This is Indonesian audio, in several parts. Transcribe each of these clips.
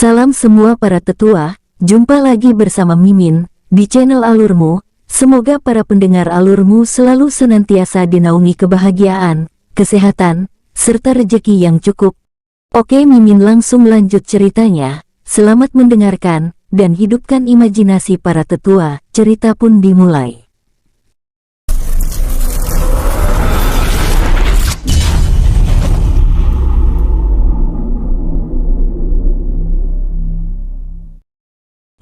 Salam semua para tetua, jumpa lagi bersama Mimin, di channel Alurmu. Semoga para pendengar Alurmu selalu senantiasa dinaungi kebahagiaan, kesehatan, serta rejeki yang cukup. Oke, Mimin langsung lanjut ceritanya. Selamat mendengarkan, dan hidupkan imajinasi para tetua. Cerita pun dimulai.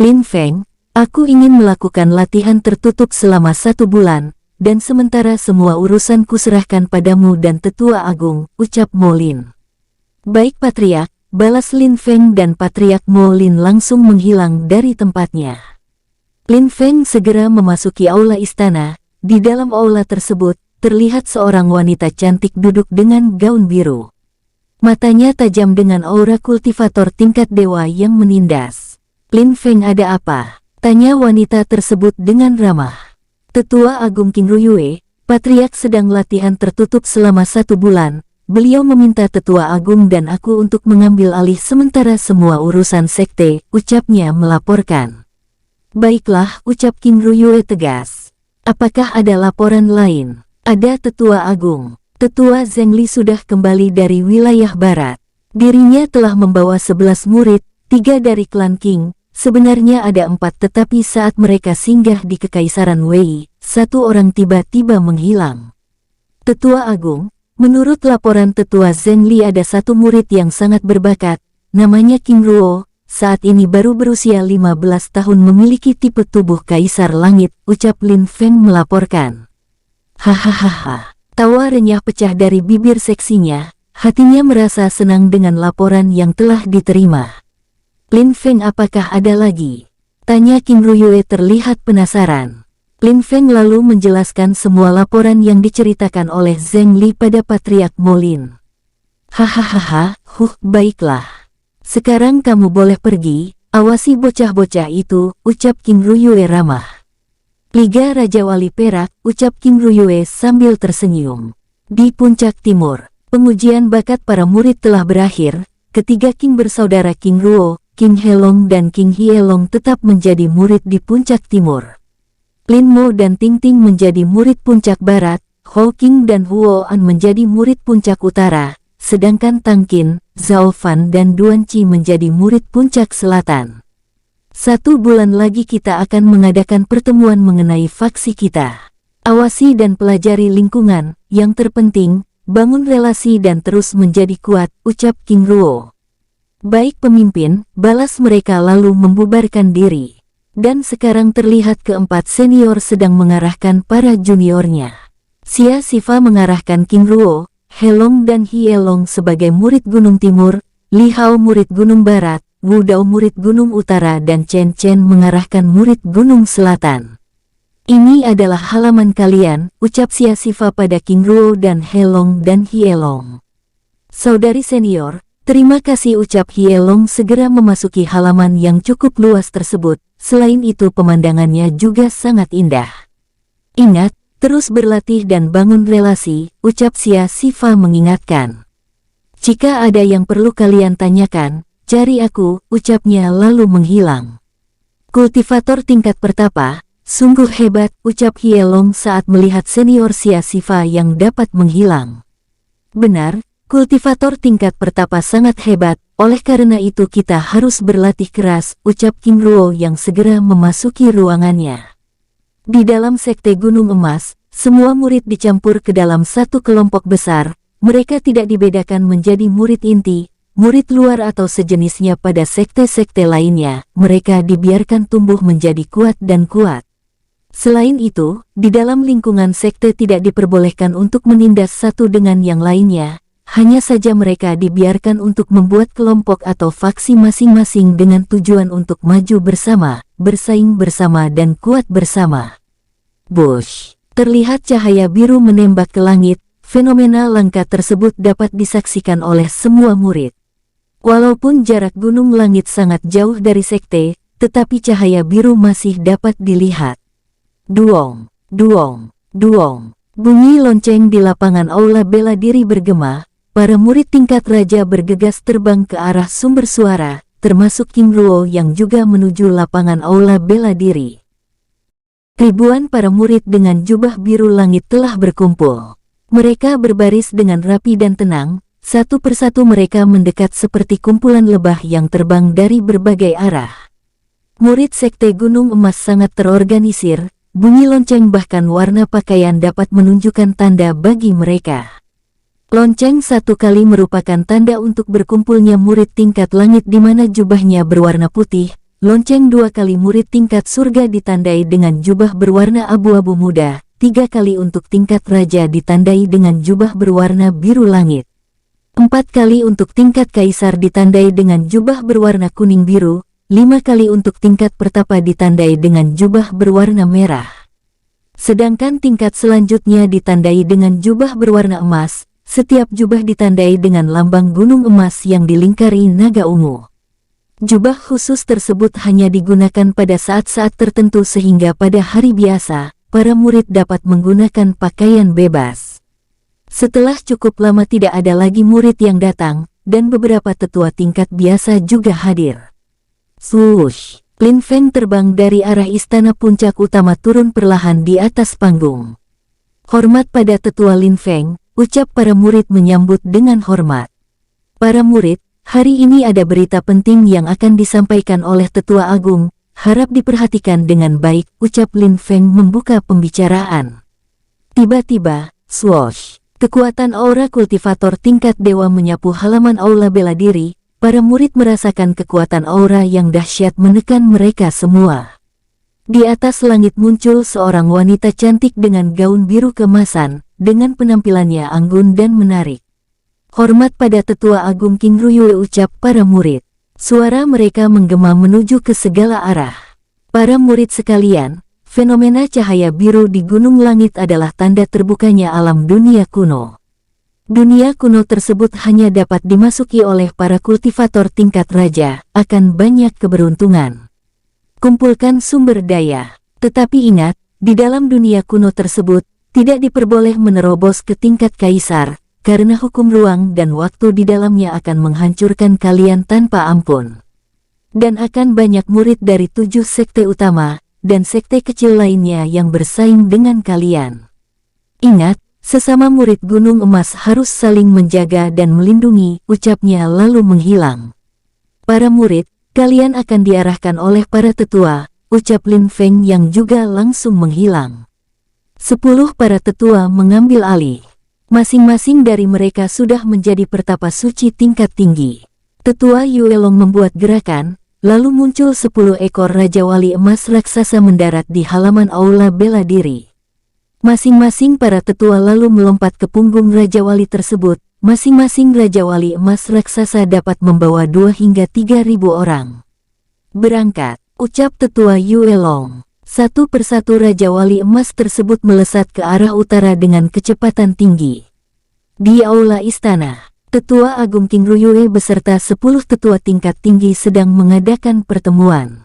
Lin Feng, aku ingin melakukan latihan tertutup selama 1 bulan, dan sementara semua urusan kuserahkan padamu dan Tetua Agung, ucap Mo Lin. Baik Patriark, balas Lin Feng, dan Patriark Mo Lin langsung menghilang dari tempatnya. Lin Feng segera memasuki aula istana. Di dalam aula tersebut, terlihat seorang wanita cantik duduk dengan gaun biru. Matanya tajam dengan aura kultivator tingkat dewa yang menindas. Lin Feng, ada apa? Tanya wanita tersebut dengan ramah. Tetua Agung King Ruyue, Patriark sedang latihan tertutup selama 1 bulan. Beliau meminta Tetua Agung dan aku untuk mengambil alih sementara semua urusan sekte, ucapnya melaporkan. Baiklah, ucap King Ruyue tegas. Apakah ada laporan lain? Ada Tetua Agung. Tetua Zhengli sudah kembali dari wilayah barat. Dirinya telah membawa 11 murid, 3 dari klan King. Sebenarnya ada 4, tetapi saat mereka singgah di Kekaisaran Wei, 1 orang tiba-tiba menghilang. Tetua Agung, menurut laporan Tetua Zhengli ada 1 murid yang sangat berbakat, namanya King Ruo, saat ini baru berusia 15 tahun, memiliki tipe tubuh Kaisar Langit, ucap Lin Feng melaporkan. Hahaha, tawa renyah pecah dari bibir seksinya, hatinya merasa senang dengan laporan yang telah diterima. Lin Feng, apakah ada lagi? Tanya King Ruyue terlihat penasaran. Lin Feng lalu menjelaskan semua laporan yang diceritakan oleh Zhengli pada Patriark Mo Lin. Hahaha, baiklah. Sekarang kamu boleh pergi, awasi bocah-bocah itu, ucap King Ruyue ramah. Liga Raja Wali Perak, ucap King Ruyue sambil tersenyum. Di puncak timur, pengujian bakat para murid telah berakhir. Ketiga King bersaudara King Ruo, King Helong dan King Hielong tetap menjadi murid di puncak timur. Lin Mo dan Ting Ting menjadi murid puncak barat, Ho King dan Huo An menjadi murid puncak utara, sedangkan Tang Qin, Zhao Fan dan Duan Qi menjadi murid puncak selatan. 1 bulan lagi kita akan mengadakan pertemuan mengenai faksi kita. Awasi dan pelajari lingkungan, yang terpenting, bangun relasi dan terus menjadi kuat, ucap King Ruo. Baik pemimpin, balas mereka lalu membubarkan diri. Dan sekarang terlihat keempat senior sedang mengarahkan para juniornya. Xia Sifa mengarahkan King Ruo, Helong dan Hielong sebagai murid Gunung Timur, Li Hao murid Gunung Barat, Wu Dao murid Gunung Utara dan Chen Chen mengarahkan murid Gunung Selatan. Ini adalah halaman kalian, ucap Xia Sifa pada King Ruo dan Helong dan Hielong. Saudari senior, terima kasih, ucap Hielong segera memasuki halaman yang cukup luas tersebut. Selain itu pemandangannya juga sangat indah. Ingat, terus berlatih dan bangun relasi, ucap Xia Sifa mengingatkan. Jika ada yang perlu kalian tanyakan, cari aku, ucapnya lalu menghilang. Kultivator tingkat pertapa, sungguh hebat, ucap Hielong saat melihat senior Xia Sifa yang dapat menghilang. Benar, kultivator tingkat pertapa sangat hebat, oleh karena itu kita harus berlatih keras, ucap King Ruo yang segera memasuki ruangannya. Di dalam sekte Gunung Emas, semua murid dicampur ke dalam 1 kelompok besar, mereka tidak dibedakan menjadi murid inti, murid luar atau sejenisnya pada sekte-sekte lainnya, mereka dibiarkan tumbuh menjadi kuat dan kuat. Selain itu, di dalam lingkungan sekte tidak diperbolehkan untuk menindas satu dengan yang lainnya. Hanya saja mereka dibiarkan untuk membuat kelompok atau faksi masing-masing dengan tujuan untuk maju bersama, bersaing bersama dan kuat bersama. Bush, terlihat cahaya biru menembak ke langit, fenomena langka tersebut dapat disaksikan oleh semua murid. Walaupun jarak gunung langit sangat jauh dari sekte, tetapi cahaya biru masih dapat dilihat. Duong, duong, duong. Bunyi lonceng di lapangan aula bela diri bergema. Para murid tingkat raja bergegas terbang ke arah sumber suara, termasuk King Ruo yang juga menuju lapangan aula bela diri. Ribuan para murid dengan jubah biru langit telah berkumpul. Mereka berbaris dengan rapi dan tenang, satu persatu mereka mendekat seperti kumpulan lebah yang terbang dari berbagai arah. Murid Sekte Gunung Emas sangat terorganisir, bunyi lonceng bahkan warna pakaian dapat menunjukkan tanda bagi mereka. Lonceng satu kali merupakan tanda untuk berkumpulnya murid tingkat langit di mana jubahnya berwarna putih. Lonceng dua kali murid tingkat surga ditandai dengan jubah berwarna abu-abu muda. Tiga kali untuk tingkat raja ditandai dengan jubah berwarna biru langit. 4 kali untuk tingkat kaisar ditandai dengan jubah berwarna kuning biru. 5 kali untuk tingkat pertapa ditandai dengan jubah berwarna merah. Sedangkan tingkat selanjutnya ditandai dengan jubah berwarna emas. Setiap jubah ditandai dengan lambang gunung emas yang dilingkari naga ungu. Jubah khusus tersebut hanya digunakan pada saat-saat tertentu sehingga pada hari biasa, para murid dapat menggunakan pakaian bebas. Setelah cukup lama tidak ada lagi murid yang datang, dan beberapa tetua tingkat biasa juga hadir. Swoosh! Lin Feng terbang dari arah istana puncak utama turun perlahan di atas panggung. Hormat pada tetua Lin Feng, ucap para murid menyambut dengan hormat. Para murid, hari ini ada berita penting yang akan disampaikan oleh tetua agung, harap diperhatikan dengan baik, ucap Lin Feng membuka pembicaraan. Tiba-tiba, swoosh, kekuatan aura kultivator tingkat dewa menyapu halaman aula bela diri, para murid merasakan kekuatan aura yang dahsyat menekan mereka semua. Di atas langit muncul seorang wanita cantik dengan gaun biru keemasan, dengan penampilannya anggun dan menarik. Hormat pada tetua agung King Ruyue, ucap para murid. Suara mereka menggema menuju ke segala arah. Para murid sekalian, fenomena cahaya biru di gunung langit adalah tanda terbukanya alam dunia kuno. Dunia kuno tersebut hanya dapat dimasuki oleh para kultivator tingkat raja, akan banyak keberuntungan. Kumpulkan sumber daya. Tetapi ingat, di dalam dunia kuno tersebut, tidak diperboleh menerobos ke tingkat kaisar, karena hukum ruang dan waktu di dalamnya akan menghancurkan kalian tanpa ampun. Dan akan banyak murid dari 7 sekte utama, dan sekte kecil lainnya yang bersaing dengan kalian. Ingat, sesama murid Gunung Emas harus saling menjaga dan melindungi, ucapnya lalu menghilang. Para murid, kalian akan diarahkan oleh para tetua, ucap Lin Feng yang juga langsung menghilang. 10 para tetua mengambil alih. Masing-masing dari mereka sudah menjadi pertapa suci tingkat tinggi. Tetua Yuelong membuat gerakan, lalu muncul 10 ekor Raja Wali emas raksasa mendarat di halaman aula bela diri. Masing-masing para tetua lalu melompat ke punggung Raja Wali tersebut. Masing-masing Raja Wali emas raksasa dapat membawa 2 hingga 3.000 orang. Berangkat, ucap tetua Yuelong. Satu persatu Raja Wali emas tersebut melesat ke arah utara dengan kecepatan tinggi. Di aula istana, tetua agung King Ruyue beserta 10 tetua tingkat tinggi sedang mengadakan pertemuan.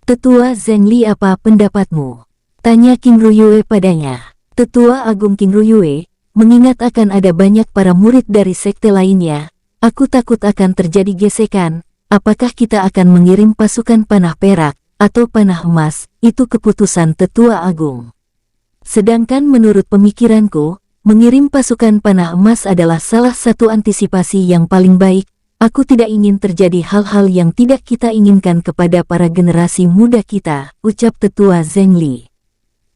Tetua Zhengli, apa pendapatmu? Tanya King Ruyue padanya. Tetua agung King Ruyue, mengingat akan ada banyak para murid dari sekte lainnya, aku takut akan terjadi gesekan. Apakah kita akan mengirim pasukan panah perak atau panah emas? Itu keputusan tetua agung. Sedangkan menurut pemikiranku, mengirim pasukan panah emas adalah salah satu antisipasi yang paling baik. Aku tidak ingin terjadi hal-hal yang tidak kita inginkan kepada para generasi muda kita, ucap tetua Zhengli.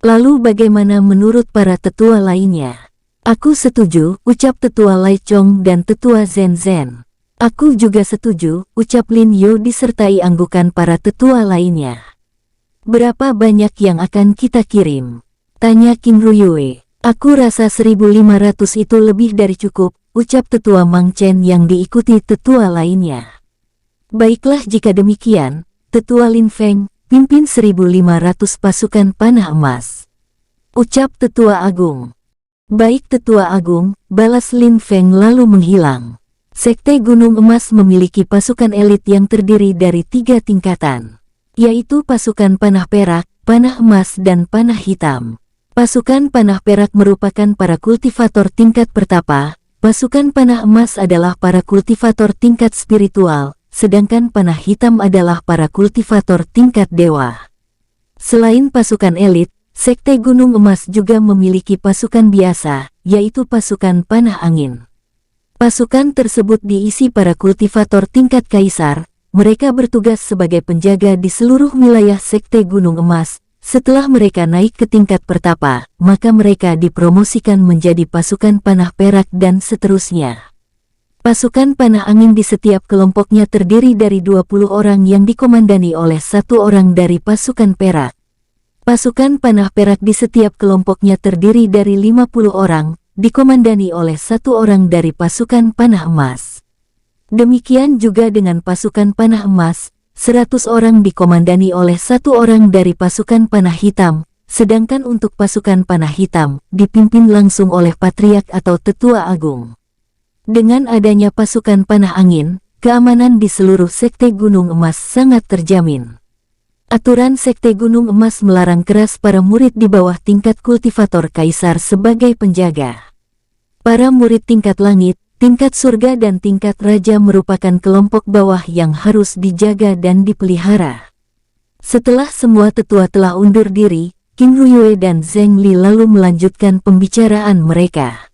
Lalu bagaimana menurut para tetua lainnya? Aku setuju, ucap tetua Lai Chong dan tetua Zhen Zhen. Aku juga setuju, ucap Lin Yu disertai anggukan para tetua lainnya. Berapa banyak yang akan kita kirim? Tanya King Ruyue. Aku rasa 1.500 itu lebih dari cukup, ucap tetua Mang Chen yang diikuti tetua lainnya. Baiklah jika demikian, tetua Lin Feng, pimpin 1.500 pasukan panah emas. Ucap tetua agung. Baik tetua agung, balas Lin Feng lalu menghilang. Sekte Gunung Emas memiliki pasukan elit yang terdiri dari 3 tingkatan, yaitu pasukan panah perak, panah emas dan panah hitam. Pasukan panah perak merupakan para kultivator tingkat pertapa, pasukan panah emas adalah para kultivator tingkat spiritual, sedangkan panah hitam adalah para kultivator tingkat dewa. Selain pasukan elit, Sekte Gunung Emas juga memiliki pasukan biasa, yaitu pasukan panah angin. Pasukan tersebut diisi para kultivator tingkat kaisar. Mereka bertugas sebagai penjaga di seluruh wilayah Sekte Gunung Emas. Setelah mereka naik ke tingkat pertapa, maka mereka dipromosikan menjadi pasukan panah perak dan seterusnya. Pasukan panah angin di setiap kelompoknya terdiri dari 20 orang yang dikomandani oleh satu orang dari pasukan perak. Pasukan panah perak di setiap kelompoknya terdiri dari 50 orang, dikomandani oleh satu orang dari pasukan panah emas. Demikian juga dengan pasukan panah emas, 100 orang dikomandani oleh satu orang dari pasukan panah hitam, sedangkan untuk pasukan panah hitam dipimpin langsung oleh patriark atau tetua agung. Dengan adanya pasukan panah angin, keamanan di seluruh Sekte Gunung Emas sangat terjamin. Aturan Sekte Gunung Emas melarang keras para murid di bawah tingkat kultivator kaisar sebagai penjaga. Para murid tingkat langit, tingkat surga dan tingkat raja merupakan kelompok bawah yang harus dijaga dan dipelihara. Setelah semua tetua telah undur diri, King Ruyue dan Zheng Li lalu melanjutkan pembicaraan mereka.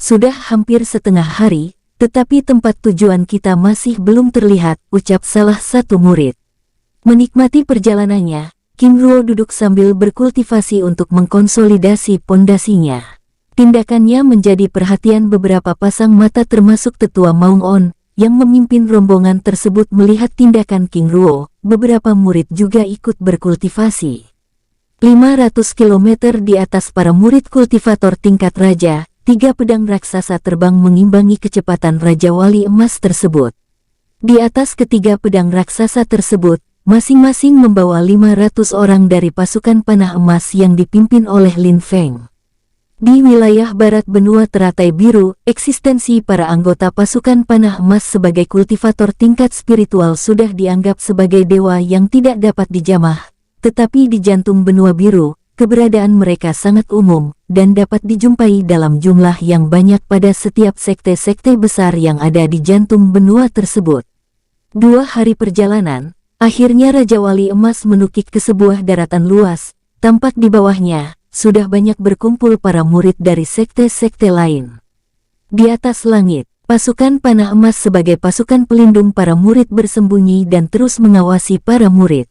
Sudah hampir setengah hari, tetapi tempat tujuan kita masih belum terlihat, ucap salah satu murid. Menikmati perjalanannya, King Ruo duduk sambil berkultivasi untuk mengkonsolidasi pondasinya. Tindakannya menjadi perhatian beberapa pasang mata termasuk tetua Maung On, yang memimpin rombongan tersebut melihat tindakan King Ruo. Beberapa murid juga ikut berkultivasi. 500 km di atas para murid kultivator tingkat raja, 3 pedang raksasa terbang mengimbangi kecepatan Raja Wali Emas tersebut. Di atas ketiga pedang raksasa tersebut, masing-masing membawa 500 orang dari pasukan panah emas yang dipimpin oleh Lin Feng. Di wilayah barat benua teratai biru, eksistensi para anggota pasukan panah emas sebagai kultivator tingkat spiritual sudah dianggap sebagai dewa yang tidak dapat dijamah. Tetapi di jantung benua biru, keberadaan mereka sangat umum, dan dapat dijumpai dalam jumlah yang banyak pada setiap sekte-sekte besar yang ada di jantung benua tersebut. 2 hari perjalanan, akhirnya Raja Wali Emas menukik ke sebuah daratan luas. Tampak di bawahnya sudah banyak berkumpul para murid dari sekte-sekte lain. Di atas langit, pasukan panah emas sebagai pasukan pelindung para murid bersembunyi dan terus mengawasi para murid.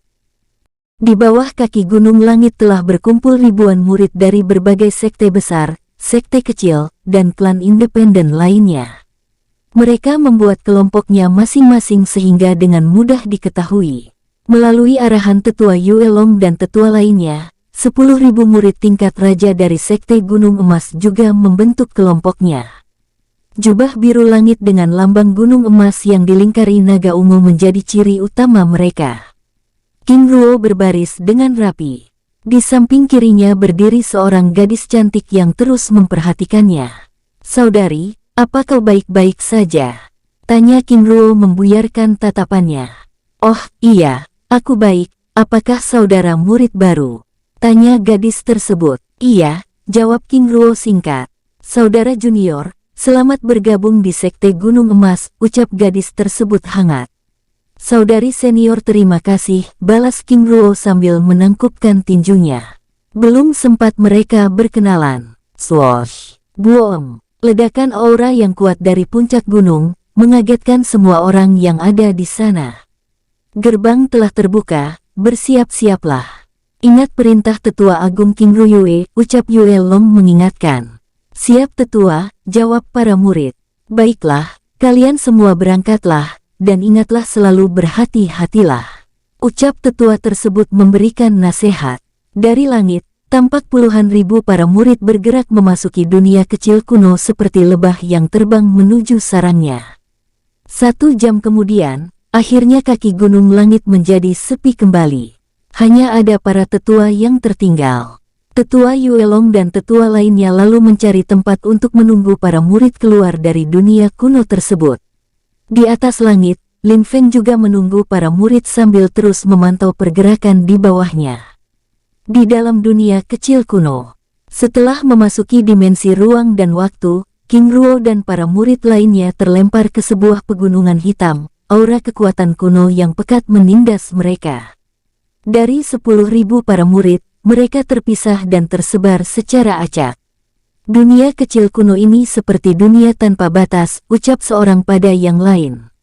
Di bawah kaki gunung langit telah berkumpul ribuan murid dari berbagai sekte besar, sekte kecil, dan klan independen lainnya. Mereka membuat kelompoknya masing-masing sehingga dengan mudah diketahui. Melalui arahan tetua Yue Long dan tetua lainnya, 10.000 murid tingkat raja dari Sekte Gunung Emas juga membentuk kelompoknya. Jubah biru langit dengan lambang gunung emas yang dilingkari naga ungu menjadi ciri utama mereka. King Ruo berbaris dengan rapi. Di samping kirinya berdiri seorang gadis cantik yang terus memperhatikannya. "Saudari, apa kau baik-baik saja?" tanya King Ruo membuyarkan tatapannya. "Oh, iya, aku baik. Apakah saudara murid baru?" tanya gadis tersebut. "Iya," jawab King Ruo singkat. "Saudara junior, selamat bergabung di Sekte Gunung Emas," ucap gadis tersebut hangat. "Saudari senior terima kasih," balas King Ruo sambil menangkupkan tinjunya. Belum sempat mereka berkenalan. Swoosh! Boom! Ledakan aura yang kuat dari puncak gunung, mengagetkan semua orang yang ada di sana. "Gerbang telah terbuka, bersiap-siaplah. Ingat perintah tetua agung King Ruyue," ucap Yue Long mengingatkan. "Siap tetua," jawab para murid. "Baiklah, kalian semua berangkatlah, dan ingatlah selalu berhati-hatilah," ucap tetua tersebut memberikan nasihat. Dari langit, tampak puluhan ribu para murid bergerak memasuki dunia kecil kuno seperti lebah yang terbang menuju sarangnya. 1 jam kemudian, akhirnya kaki gunung langit menjadi sepi kembali. Hanya ada para tetua yang tertinggal. Tetua Yue Long dan tetua lainnya lalu mencari tempat untuk menunggu para murid keluar dari dunia kuno tersebut. Di atas langit, Lin Feng juga menunggu para murid sambil terus memantau pergerakan di bawahnya. Di dalam dunia kecil kuno, setelah memasuki dimensi ruang dan waktu, King Ruo dan para murid lainnya terlempar ke sebuah pegunungan hitam. aura kekuatan kuno yang pekat menindas mereka. Dari 10.000 para murid, mereka terpisah dan tersebar secara acak. Dunia kecil kuno ini seperti dunia tanpa batas, ucap seorang pada yang lain.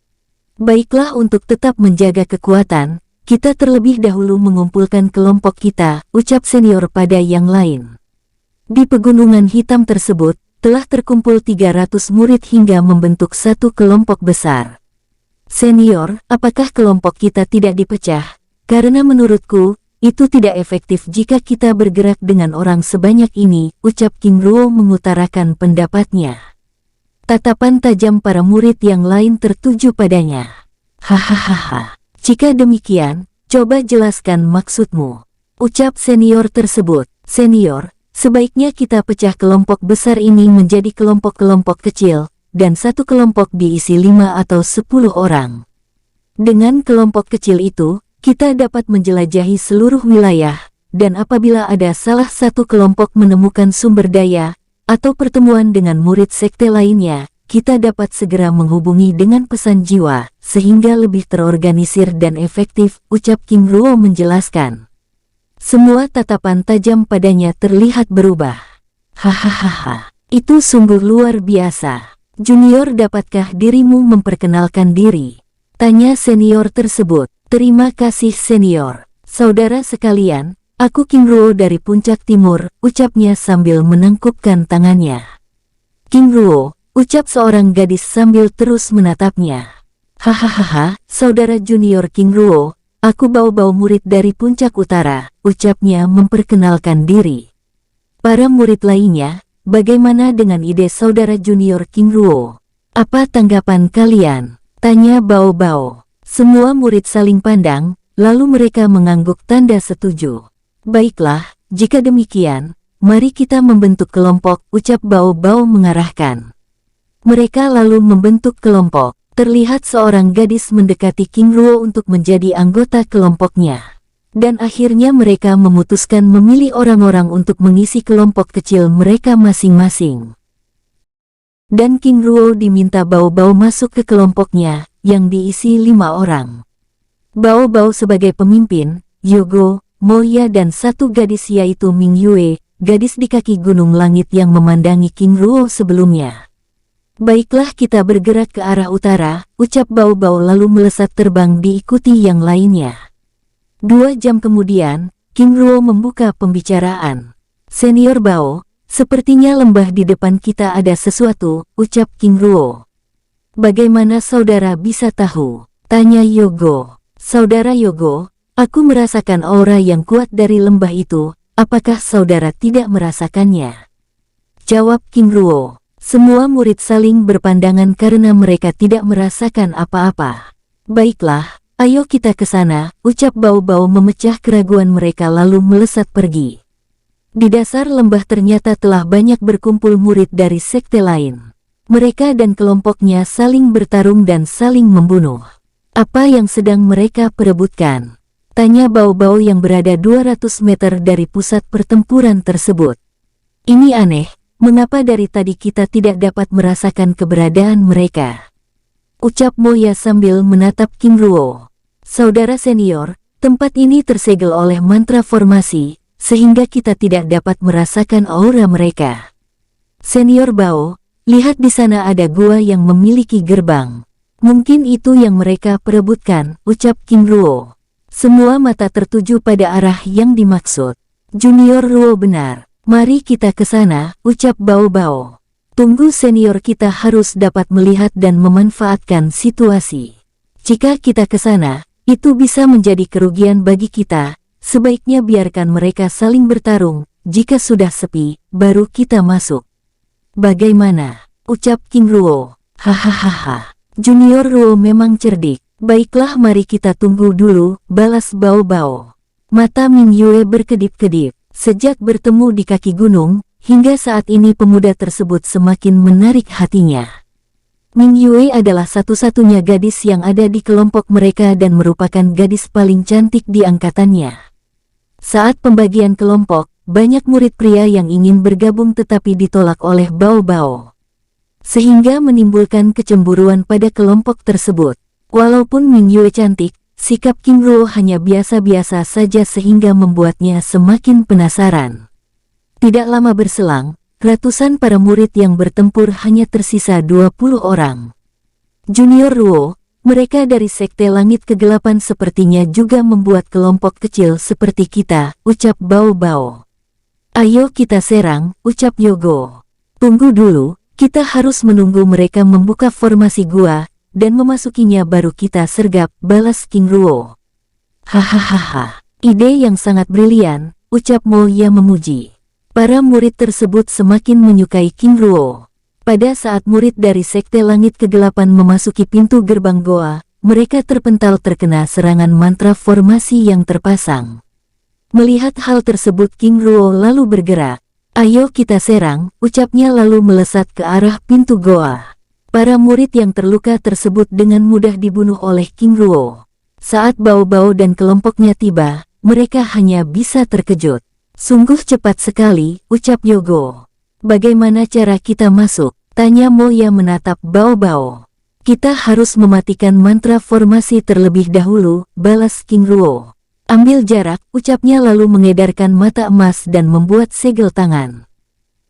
Baiklah, untuk tetap menjaga kekuatan, kita terlebih dahulu mengumpulkan kelompok kita, ucap senior pada yang lain. Di pegunungan hitam tersebut, telah terkumpul 300 murid hingga membentuk satu kelompok besar. Senior, apakah kelompok kita tidak dipecah? Karena menurutku, itu tidak efektif jika kita bergerak dengan orang sebanyak ini, ucap King Ruo mengutarakan pendapatnya. Tatapan tajam para murid yang lain tertuju padanya. Hahaha, jika demikian, coba jelaskan maksudmu, ucap senior tersebut. Senior, sebaiknya kita pecah kelompok besar ini menjadi kelompok-kelompok kecil, dan satu kelompok diisi 5 atau 10 orang. Dengan kelompok kecil itu, kita dapat menjelajahi seluruh wilayah, dan apabila ada salah satu kelompok menemukan sumber daya, atau pertemuan dengan murid sekte lainnya, kita dapat segera menghubungi dengan pesan jiwa, sehingga lebih terorganisir dan efektif, ucap King Ruo menjelaskan. Semua tatapan tajam padanya terlihat berubah. Hahaha, itu sungguh luar biasa. Junior, dapatkah dirimu memperkenalkan diri? Tanya senior tersebut. Terima kasih senior. Saudara sekalian, aku King Ruo dari Puncak Timur, ucapnya sambil menangkupkan tangannya. King Ruo, ucap seorang gadis sambil terus menatapnya. Hahaha, saudara junior King Ruo, aku Bao-Bao murid dari Puncak Utara, ucapnya memperkenalkan diri. Para murid lainnya, bagaimana dengan ide saudara junior King Ruo? Apa tanggapan kalian? Tanya Bao-Bao. Semua murid saling pandang, lalu mereka mengangguk tanda setuju. Baiklah, jika demikian, mari kita membentuk kelompok, ucap Bao-Bao mengarahkan. Mereka lalu membentuk kelompok. Terlihat seorang gadis mendekati King Ruo untuk menjadi anggota kelompoknya. Dan akhirnya mereka memutuskan memilih orang-orang untuk mengisi kelompok kecil mereka masing-masing. Dan King Ruo diminta Bao-Bao masuk ke kelompoknya, yang diisi 5 orang. Bao-Bao sebagai pemimpin, Yogo, Moya dan satu gadis yaitu Ming Yue, gadis di kaki gunung langit yang memandangi King Ruo sebelumnya. Baiklah, kita bergerak ke arah utara, ucap Bao-Bao lalu melesat terbang diikuti yang lainnya. 2 jam kemudian, King Ruo membuka pembicaraan. Senior Bao, sepertinya lembah di depan kita ada sesuatu, ucap King Ruo. Bagaimana saudara bisa tahu? Tanya Yogo. Saudara Yogo, aku merasakan aura yang kuat dari lembah itu, apakah saudara tidak merasakannya? Jawab King Ruo. Semua murid saling berpandangan karena mereka tidak merasakan apa-apa. Baiklah, ayo kita ke sana, ucap Bao-Bao memecah keraguan mereka lalu melesat pergi. Di dasar lembah ternyata telah banyak berkumpul murid dari sekte lain. Mereka dan kelompoknya saling bertarung dan saling membunuh. Apa yang sedang mereka perebutkan? Tanya Bao-Bao yang berada 200 meter dari pusat pertempuran tersebut. Ini aneh. Mengapa dari tadi kita tidak dapat merasakan keberadaan mereka? Ucap Moya sambil menatap King Ruo. Saudara senior, tempat ini tersegel oleh mantra formasi, sehingga kita tidak dapat merasakan aura mereka. Senior Bao, lihat di sana ada gua yang memiliki gerbang. Mungkin itu yang mereka perebutkan, ucap King Ruo. Semua mata tertuju pada arah yang dimaksud. Junior Ruo benar. Mari kita ke sana, ucap Bao-Bao. Tunggu senior, kita harus dapat melihat dan memanfaatkan situasi. Jika kita ke sana, itu bisa menjadi kerugian bagi kita. Sebaiknya biarkan mereka saling bertarung. Jika sudah sepi, baru kita masuk. Bagaimana? Ucap King Ruo. Hahaha. Junior Ruo memang cerdik. Baiklah, mari kita tunggu dulu, balas Bao-Bao. Mata Ming Yue berkedip-kedip. Sejak bertemu di kaki gunung, hingga saat ini pemuda tersebut semakin menarik hatinya. Ming Yue adalah satu-satunya gadis yang ada di kelompok mereka dan merupakan gadis paling cantik di angkatannya. Saat pembagian kelompok, banyak murid pria yang ingin bergabung tetapi ditolak oleh Bao-Bao. Sehingga menimbulkan kecemburuan pada kelompok tersebut. Walaupun Ming Yue cantik, sikap King Ruo hanya biasa-biasa saja sehingga membuatnya semakin penasaran. Tidak lama berselang, ratusan para murid yang bertempur hanya tersisa 20 orang. Junior Ruo, mereka dari Sekte Langit Kegelapan sepertinya juga membuat kelompok kecil seperti kita, ucap Bao Bao. Ayo kita serang, ucap Yogo. Tunggu dulu, kita harus menunggu mereka membuka formasi gua, dan memasukinya baru kita sergap, balas King Ruo. Hahaha, ide yang sangat brilian, ucap Mo Ya memuji. Para murid tersebut semakin menyukai King Ruo. Pada saat murid dari Sekte Langit Kegelapan memasuki pintu gerbang goa, mereka terpental terkena serangan mantra formasi yang terpasang. Melihat hal tersebut King Ruo lalu bergerak. Ayo kita serang, ucapnya lalu melesat ke arah pintu goa. Para murid yang terluka tersebut dengan mudah dibunuh oleh King Ruo. Saat Bao Bao dan kelompoknya tiba, mereka hanya bisa terkejut. Sungguh cepat sekali, ucap Yogo. Bagaimana cara kita masuk? Tanya Mo Ya menatap Bao Bao. Kita harus mematikan mantra formasi terlebih dahulu, balas King Ruo. Ambil jarak, ucapnya lalu mengedarkan mata emas dan membuat segel tangan.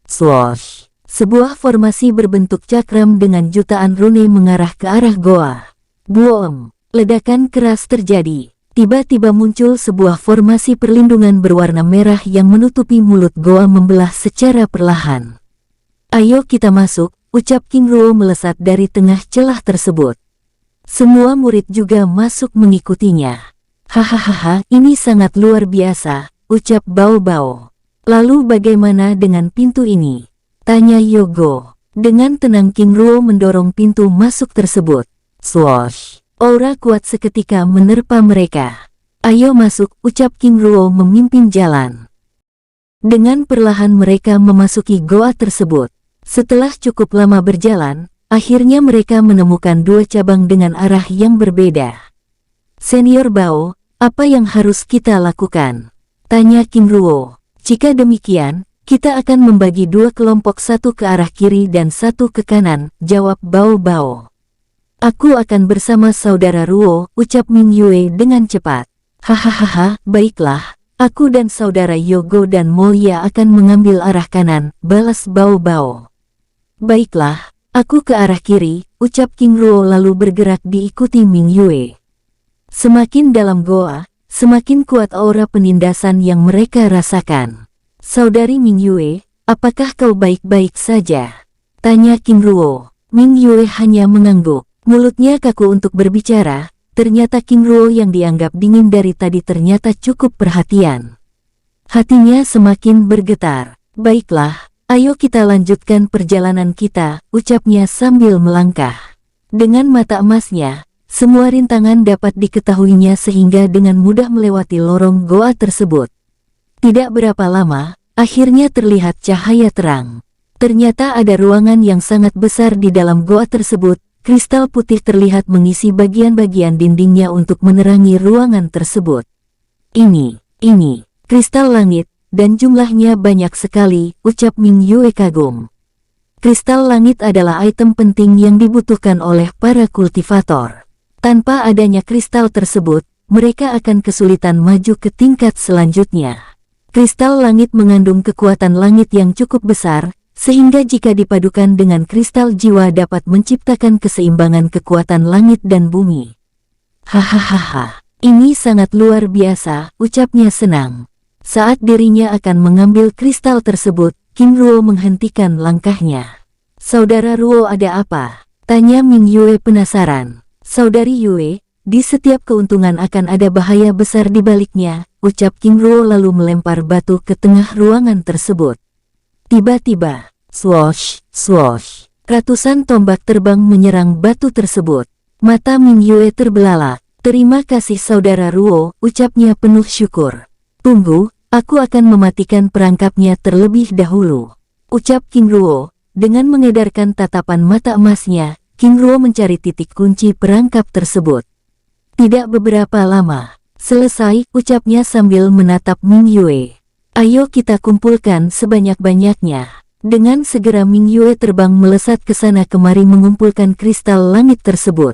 Swoosh! Sebuah formasi berbentuk cakram dengan jutaan rune mengarah ke arah goa. Boom! Ledakan keras terjadi. Tiba-tiba muncul sebuah formasi perlindungan berwarna merah yang menutupi mulut goa membelah secara perlahan. Ayo kita masuk, ucap King Ruo melesat dari tengah celah tersebut. Semua murid juga masuk mengikutinya. Hahaha, ini sangat luar biasa, ucap Bao Bao. Lalu bagaimana dengan pintu ini? Tanya Yogo. Dengan tenang King Ruo mendorong pintu masuk tersebut. Swoosh! Aura kuat seketika menerpa mereka. Ayo masuk, ucap King Ruo memimpin jalan. Dengan perlahan mereka memasuki goa tersebut. Setelah cukup lama berjalan, akhirnya mereka menemukan dua cabang dengan arah yang berbeda. Senior Bao, apa yang harus kita lakukan? Tanya King Ruo. Jika demikian, kita akan membagi dua kelompok, satu ke arah kiri dan satu ke kanan, jawab Bao Bao. Aku akan bersama saudara Ruo, ucap Ming Yue dengan cepat. Hahaha, baiklah, aku dan saudara Yogo dan Mo Ya akan mengambil arah kanan, balas Bao Bao. Baiklah, aku ke arah kiri, ucap King Ruo lalu bergerak diikuti Ming Yue. Semakin dalam goa, semakin kuat aura penindasan yang mereka rasakan. Saudari Ming Yue, apakah kau baik-baik saja? Tanya King Ruo. Ming Yue hanya mengangguk, mulutnya kaku untuk berbicara. Ternyata King Ruo yang dianggap dingin dari tadi ternyata cukup perhatian. Hatinya semakin bergetar. Baiklah, ayo kita lanjutkan perjalanan kita, ucapnya sambil melangkah. Dengan mata emasnya, semua rintangan dapat diketahuinya sehingga dengan mudah melewati lorong goa tersebut. Tidak berapa lama, akhirnya terlihat cahaya terang. Ternyata ada ruangan yang sangat besar di dalam goa tersebut. Kristal putih terlihat mengisi bagian-bagian dindingnya untuk menerangi ruangan tersebut. Ini kristal langit, dan jumlahnya banyak sekali, ucap Ming Yue kagum. Kristal langit adalah item penting yang dibutuhkan oleh para kultivator. Tanpa adanya kristal tersebut, mereka akan kesulitan maju ke tingkat selanjutnya. Kristal langit mengandung kekuatan langit yang cukup besar, sehingga jika dipadukan dengan kristal jiwa dapat menciptakan keseimbangan kekuatan langit dan bumi. Hahaha, ini sangat luar biasa, ucapnya senang. Saat dirinya akan mengambil kristal tersebut, King Ruo menghentikan langkahnya. Saudara Ruo, ada apa? Tanya Ming Yue penasaran. Saudari Yue, di setiap keuntungan akan ada bahaya besar di baliknya, ucap King Ruo lalu melempar batu ke tengah ruangan tersebut. Tiba-tiba, swoosh, swoosh, ratusan tombak terbang menyerang batu tersebut. Mata Ming Yue terbelalak. Terima kasih saudara Ruo, ucapnya penuh syukur. Tunggu, aku akan mematikan perangkapnya terlebih dahulu, ucap King Ruo. Dengan mengedarkan tatapan mata emasnya, King Ruo mencari titik kunci perangkap tersebut. Tidak beberapa lama, selesai, ucapnya sambil menatap Ming Yue. Ayo kita kumpulkan sebanyak-banyaknya. Dengan segera Ming Yue terbang melesat ke sana kemari mengumpulkan kristal langit tersebut.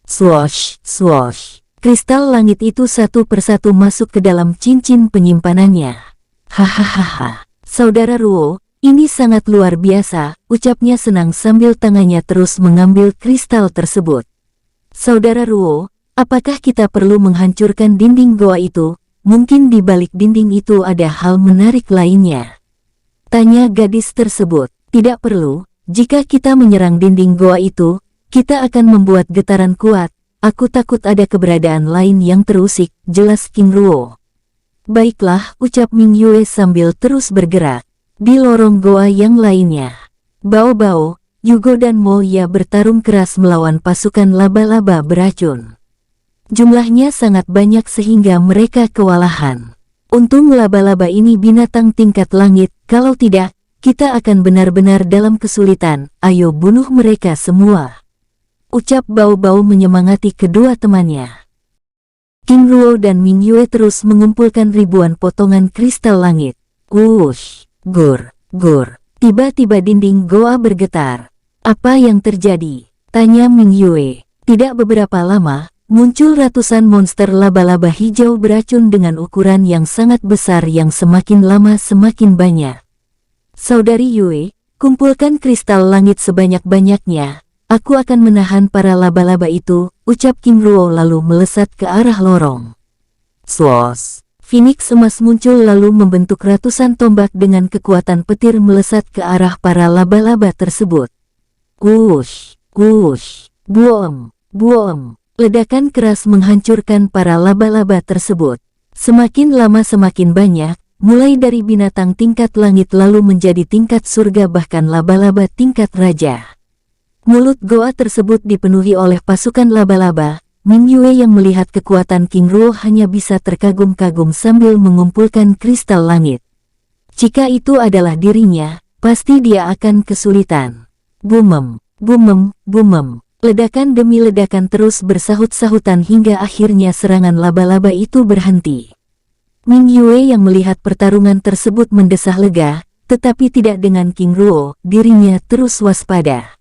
Swoosh, swoosh. Kristal langit itu satu persatu masuk ke dalam cincin penyimpanannya. Hahaha. Saudara Ruo, ini sangat luar biasa, ucapnya senang sambil tangannya terus mengambil kristal tersebut. Saudara Ruo, apakah kita perlu menghancurkan dinding goa itu? Mungkin di balik dinding itu ada hal menarik lainnya. Tanya gadis tersebut. Tidak perlu, jika kita menyerang dinding goa itu, kita akan membuat getaran kuat. Aku takut ada keberadaan lain yang terusik, jelas King Ruo. Baiklah, ucap Ming Yue sambil terus bergerak. Di lorong goa yang lainnya, Bao Bao, Yugo dan Mo Ya bertarung keras melawan pasukan laba-laba beracun. Jumlahnya sangat banyak sehingga mereka kewalahan. Untung laba-laba ini binatang tingkat langit, kalau tidak, kita akan benar-benar dalam kesulitan. Ayo bunuh mereka semua, ucap Bao Bao menyemangati kedua temannya. King Ruo dan Ming Yue terus mengumpulkan ribuan potongan kristal langit. Wush, gur, gur. Tiba-tiba dinding goa bergetar. Apa yang terjadi? Tanya Ming Yue. Tidak beberapa lama, muncul ratusan monster laba-laba hijau beracun dengan ukuran yang sangat besar yang semakin lama semakin banyak. Saudari Yue, kumpulkan kristal langit sebanyak-banyaknya. Aku akan menahan para laba-laba itu, ucap King Ruo lalu melesat ke arah lorong. Swoosh. Phoenix emas muncul lalu membentuk ratusan tombak dengan kekuatan petir melesat ke arah para laba-laba tersebut. Wush, wush, boom, boom. Ledakan keras menghancurkan para laba-laba tersebut. Semakin lama semakin banyak, mulai dari binatang tingkat langit lalu menjadi tingkat surga bahkan laba-laba tingkat raja. Mulut goa tersebut dipenuhi oleh pasukan laba-laba. Ming Yue yang melihat kekuatan King Ruo hanya bisa terkagum-kagum sambil mengumpulkan kristal langit. Jika itu adalah dirinya, pasti dia akan kesulitan. Bumem, bumem, bumem. Ledakan demi ledakan terus bersahut-sahutan hingga akhirnya serangan laba-laba itu berhenti. Ming Yue yang melihat pertarungan tersebut mendesah lega, tetapi tidak dengan King Ruo, dirinya terus waspada.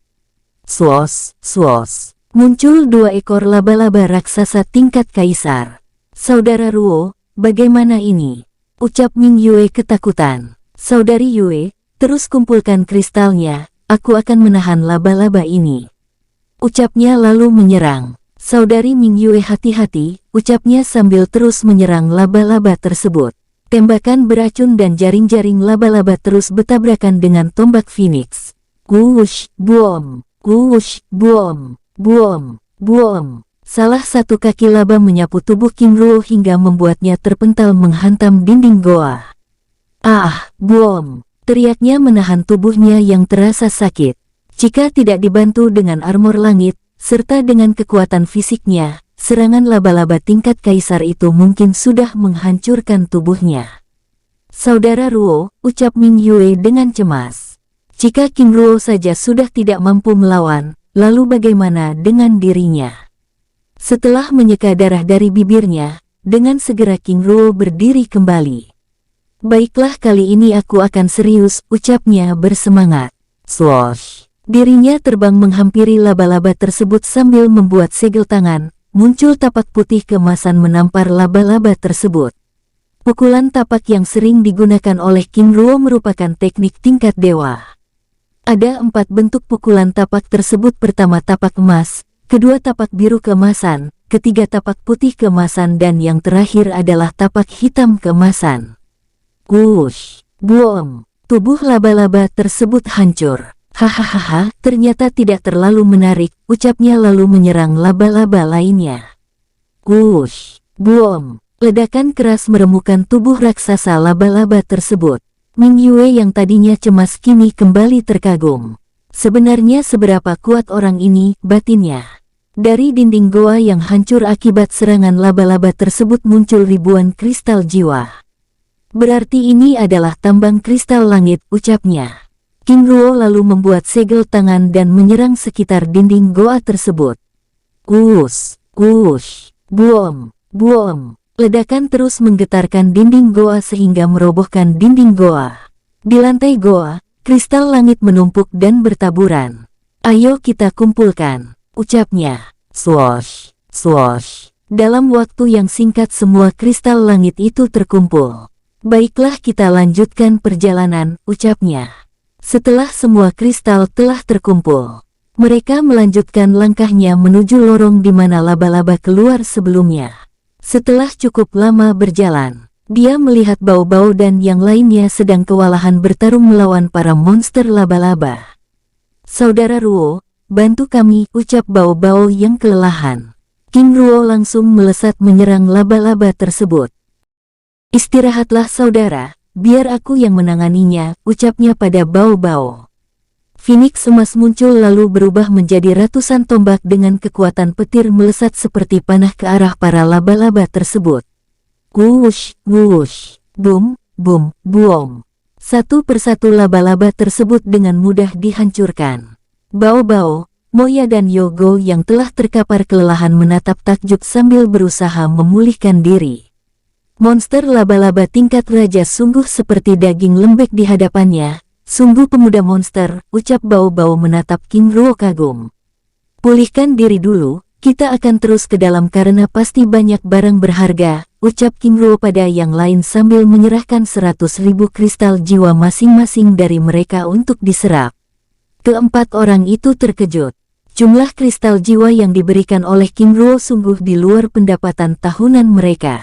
Swoosh, swoosh. Muncul 2 ekor laba-laba raksasa tingkat kaisar. Saudara Ruo, bagaimana ini? Ucap Ming Yue ketakutan. Saudari Yue, terus kumpulkan kristalnya, aku akan menahan laba-laba ini, ucapnya lalu menyerang. Saudari Ming Yue hati-hati, ucapnya sambil terus menyerang laba-laba tersebut. Tembakan beracun dan jaring-jaring laba-laba terus bertabrakan dengan tombak Phoenix. Wush, boom. Wush, boom, boom, boom. Salah satu kaki laba menyapu tubuh King Ruo hingga membuatnya terpental menghantam dinding goa. Ah, boom. Teriaknya menahan tubuhnya yang terasa sakit. Jika tidak dibantu dengan armor langit, serta dengan kekuatan fisiknya, serangan laba-laba tingkat kaisar itu mungkin sudah menghancurkan tubuhnya. Saudara Ruo, ucap Ming Yue dengan cemas. Jika King Ruo saja sudah tidak mampu melawan, lalu bagaimana dengan dirinya? Setelah menyeka darah dari bibirnya, dengan segera King Ruo berdiri kembali. Baiklah, kali ini aku akan serius, ucapnya bersemangat. Swoosh. Dirinya terbang menghampiri laba-laba tersebut sambil membuat segel tangan, muncul tapak putih keemasan menampar laba-laba tersebut. Pukulan tapak yang sering digunakan oleh King Ruo merupakan teknik tingkat dewa. Ada 4 bentuk pukulan tapak tersebut. Pertama tapak emas, kedua tapak biru keemasan, ketiga tapak putih keemasan dan yang terakhir adalah tapak hitam keemasan. Wush, boom. Tubuh laba-laba tersebut hancur. Hahaha, ternyata tidak terlalu menarik, ucapnya lalu menyerang laba-laba lainnya. Wush, boom. Ledakan keras meremukkan tubuh raksasa laba-laba tersebut. Ming Yue yang tadinya cemas kini kembali terkagum. Sebenarnya seberapa kuat orang ini, batinnya. Dari dinding goa yang hancur akibat serangan laba-laba tersebut muncul ribuan kristal jiwa. Berarti ini adalah tambang kristal langit, ucapnya. King Ruo lalu membuat segel tangan dan menyerang sekitar dinding goa tersebut. Wush, wush, boom, boom. Ledakan terus menggetarkan dinding goa sehingga merobohkan dinding goa. Di lantai goa, kristal langit menumpuk dan bertaburan. Ayo kita kumpulkan, ucapnya. Swoosh, swoosh. Dalam waktu yang singkat semua kristal langit itu terkumpul. Baiklah kita lanjutkan perjalanan, ucapnya. Setelah semua kristal telah terkumpul, mereka melanjutkan langkahnya menuju lorong di mana laba-laba keluar sebelumnya. Setelah cukup lama berjalan, dia melihat Bao-Bao dan yang lainnya sedang kewalahan bertarung melawan para monster laba-laba. Saudara Ruo, bantu kami, ucap Bao-Bao yang kelelahan. King Ruo langsung melesat menyerang laba-laba tersebut. Istirahatlah saudara, biar aku yang menanganinya, ucapnya pada Bao-Bao. Phoenix emas muncul lalu berubah menjadi ratusan tombak dengan kekuatan petir melesat seperti panah ke arah para laba-laba tersebut. Wush, wush, boom, boom, boom. Satu persatu laba-laba tersebut dengan mudah dihancurkan. Bao-Bao, Moya dan Yogo yang telah terkapar kelelahan menatap takjub sambil berusaha memulihkan diri. Monster laba-laba tingkat raja sungguh seperti daging lembek di hadapannya. Sungguh pemuda monster, ucap Bao-Bao menatap King Ruo kagum. Pulihkan diri dulu, kita akan terus ke dalam karena pasti banyak barang berharga, ucap King Ruo pada yang lain sambil menyerahkan 100.000 kristal jiwa masing-masing dari mereka untuk diserap. Keempat orang itu terkejut. Jumlah kristal jiwa yang diberikan oleh King Ruo sungguh di luar pendapatan tahunan mereka.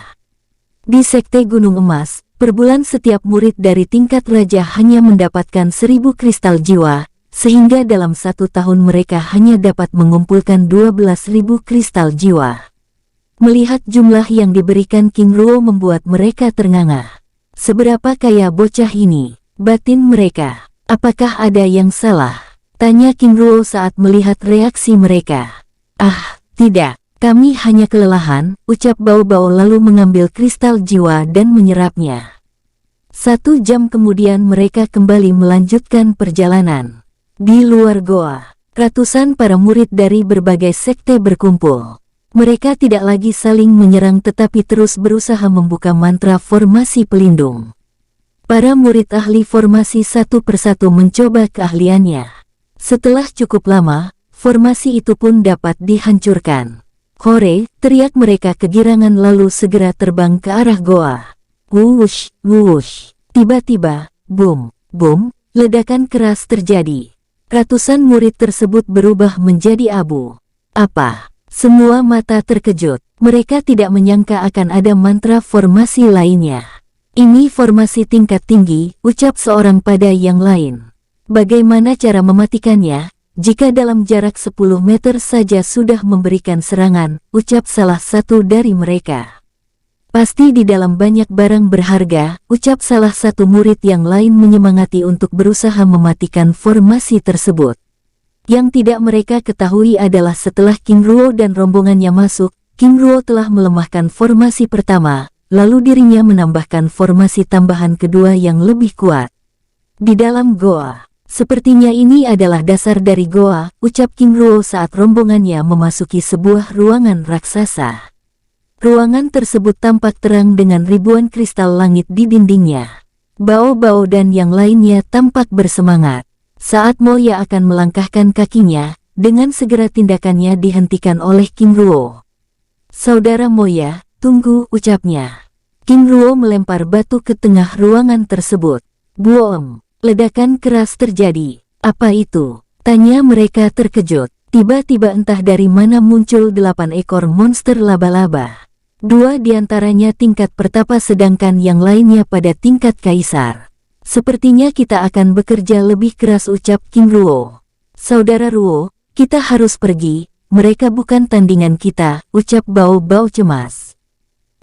Di Sekte Gunung Emas, per bulan setiap murid dari tingkat raja hanya mendapatkan 1000 kristal jiwa, sehingga dalam 1 tahun mereka hanya dapat mengumpulkan 12.000 kristal jiwa. Melihat jumlah yang diberikan King Ruo membuat mereka ternganga. Seberapa kaya bocah ini? Batin mereka. Apakah ada yang salah? Tanya King Ruo saat melihat reaksi mereka. Ah, tidak. Kami hanya kelelahan, ucap Bao-Bao lalu mengambil kristal jiwa dan menyerapnya. 1 jam kemudian mereka kembali melanjutkan perjalanan. Di luar goa, ratusan para murid dari berbagai sekte berkumpul. Mereka tidak lagi saling menyerang tetapi terus berusaha membuka mantra formasi pelindung. Para murid ahli formasi satu persatu mencoba keahliannya. Setelah cukup lama, formasi itu pun dapat dihancurkan. Hore, teriak mereka kegirangan lalu segera terbang ke arah goa. Wush, wush. Tiba-tiba, boom, boom, ledakan keras terjadi. Ratusan murid tersebut berubah menjadi abu. Apa? Semua mata terkejut. Mereka tidak menyangka akan ada mantra formasi lainnya. Ini formasi tingkat tinggi, ucap seorang pada yang lain. Bagaimana cara mematikannya? Jika dalam jarak 10 meter saja sudah memberikan serangan, ucap salah satu dari mereka. Pasti di dalam banyak barang berharga, ucap salah satu murid yang lain menyemangati untuk berusaha mematikan formasi tersebut. Yang tidak mereka ketahui adalah setelah King Ruo dan rombongannya masuk, King Ruo telah melemahkan formasi pertama, lalu dirinya menambahkan formasi tambahan kedua yang lebih kuat. Di dalam goa. Sepertinya ini adalah dasar dari goa, ucap King Ruo saat rombongannya memasuki sebuah ruangan raksasa. Ruangan tersebut tampak terang dengan ribuan kristal langit di dindingnya. Bao-Bao dan yang lainnya tampak bersemangat. Saat Moya akan melangkahkan kakinya, dengan segera tindakannya dihentikan oleh King Ruo. Saudara Moya, tunggu, ucapnya. King Ruo melempar batu ke tengah ruangan tersebut. Boom! Ledakan keras terjadi. Apa itu? Tanya mereka terkejut. Tiba-tiba entah dari mana muncul 8 ekor monster laba-laba. 2 diantaranya tingkat pertapa sedangkan yang lainnya pada tingkat kaisar. Sepertinya kita akan bekerja lebih keras, ucap King Ruo. Saudara Ruo, kita harus pergi. Mereka bukan tandingan kita, ucap Bao-Bao cemas.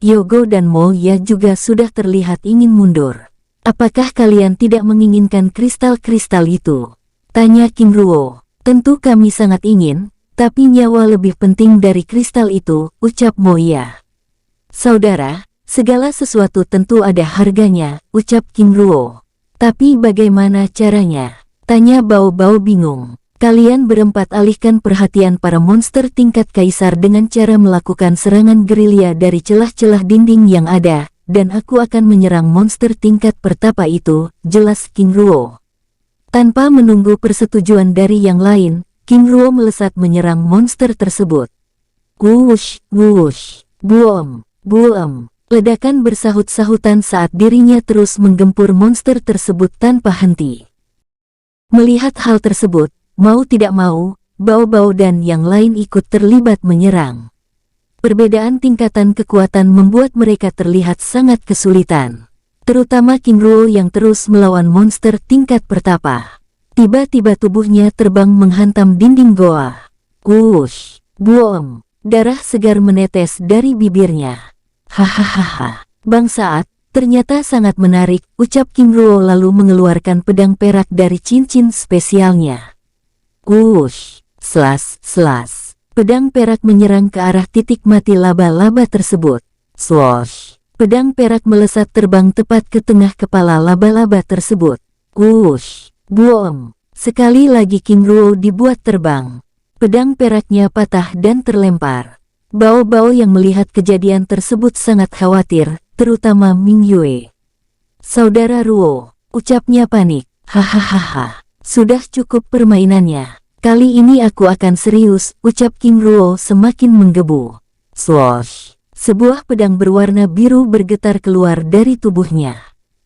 Yogo dan Moya juga sudah terlihat ingin mundur. Apakah kalian tidak menginginkan kristal-kristal itu? Tanya King Ruo. Tentu kami sangat ingin, tapi nyawa lebih penting dari kristal itu, ucap Moya. Saudara, segala sesuatu tentu ada harganya, ucap King Ruo. Tapi bagaimana caranya? Tanya Bao-Bao bingung. Kalian berempat alihkan perhatian para monster tingkat kaisar dengan cara melakukan serangan gerilya dari celah-celah dinding yang ada. Dan aku akan menyerang monster tingkat pertapa itu, jelas King Ruo. Tanpa menunggu persetujuan dari yang lain, King Ruo melesat menyerang monster tersebut. Wush, wush, buom, buom. Ledakan bersahut-sahutan saat dirinya terus menggempur monster tersebut tanpa henti. Melihat hal tersebut, mau tidak mau, Bao-Bao dan yang lain ikut terlibat menyerang. Perbedaan tingkatan kekuatan membuat mereka terlihat sangat kesulitan. Terutama King Ruo yang terus melawan monster tingkat pertapa. Tiba-tiba tubuhnya terbang menghantam dinding goa. Wush, buom, darah segar menetes dari bibirnya. Hahaha, bangsat, ternyata sangat menarik, ucap King Ruo lalu mengeluarkan pedang perak dari cincin spesialnya. Wush, selas, selas. Pedang perak menyerang ke arah titik mati laba-laba tersebut. Swoosh, pedang perak melesat terbang tepat ke tengah kepala laba-laba tersebut. Wush, buom. Sekali lagi King Ruo dibuat terbang. Pedang peraknya patah dan terlempar. Bao-Bao yang melihat kejadian tersebut sangat khawatir, terutama Ming Yue. Saudara Ruo, ucapnya panik. Hahaha, sudah cukup permainannya. Kali ini aku akan serius, ucap King Ruo semakin menggebu. Swoosh, sebuah pedang berwarna biru bergetar keluar dari tubuhnya.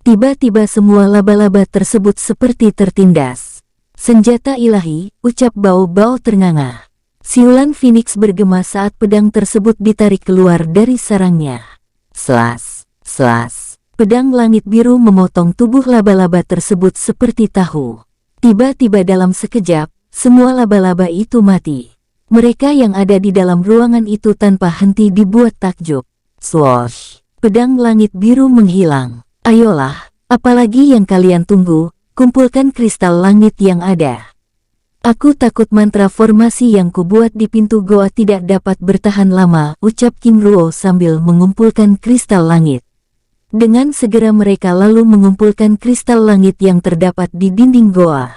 Tiba-tiba semua laba-laba tersebut seperti tertindas. Senjata ilahi, ucap Bao-Bao ternganga. Siulan Phoenix bergema saat pedang tersebut ditarik keluar dari sarangnya. Selas, selas. Pedang langit biru memotong tubuh laba-laba tersebut seperti tahu. Tiba-tiba dalam sekejap, semua laba-laba itu mati. Mereka yang ada di dalam ruangan itu tanpa henti dibuat takjub. Swoosh, pedang langit biru menghilang. Ayolah, apalagi yang kalian tunggu, kumpulkan kristal langit yang ada. Aku takut mantra formasi yang kubuat di pintu goa tidak dapat bertahan lama, ucap King Ruo sambil mengumpulkan kristal langit. Dengan segera mereka lalu mengumpulkan kristal langit yang terdapat di dinding goa.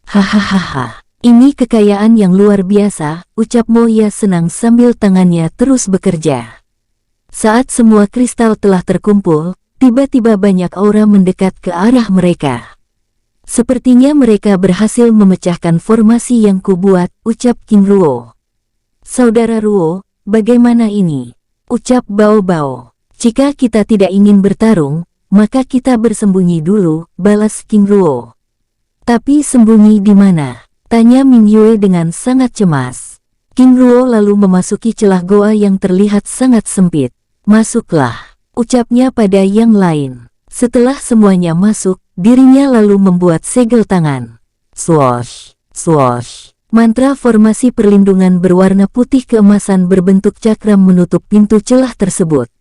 Hahaha, ini kekayaan yang luar biasa, ucap Moya senang sambil tangannya terus bekerja. Saat semua kristal telah terkumpul, tiba-tiba banyak aura mendekat ke arah mereka. Sepertinya mereka berhasil memecahkan formasi yang kubuat, ucap King Ruo. Saudara Ruo, bagaimana ini? Ucap Bao-Bao. Jika kita tidak ingin bertarung, maka kita bersembunyi dulu, balas King Ruo. Tapi sembunyi di mana? Tanya Ming Yue dengan sangat cemas. King Ruo lalu memasuki celah goa yang terlihat sangat sempit. Masuklah, ucapnya pada yang lain. Setelah semuanya masuk, dirinya lalu membuat segel tangan. Swoosh, swoosh. Mantra formasi perlindungan berwarna putih keemasan berbentuk cakram menutup pintu celah tersebut.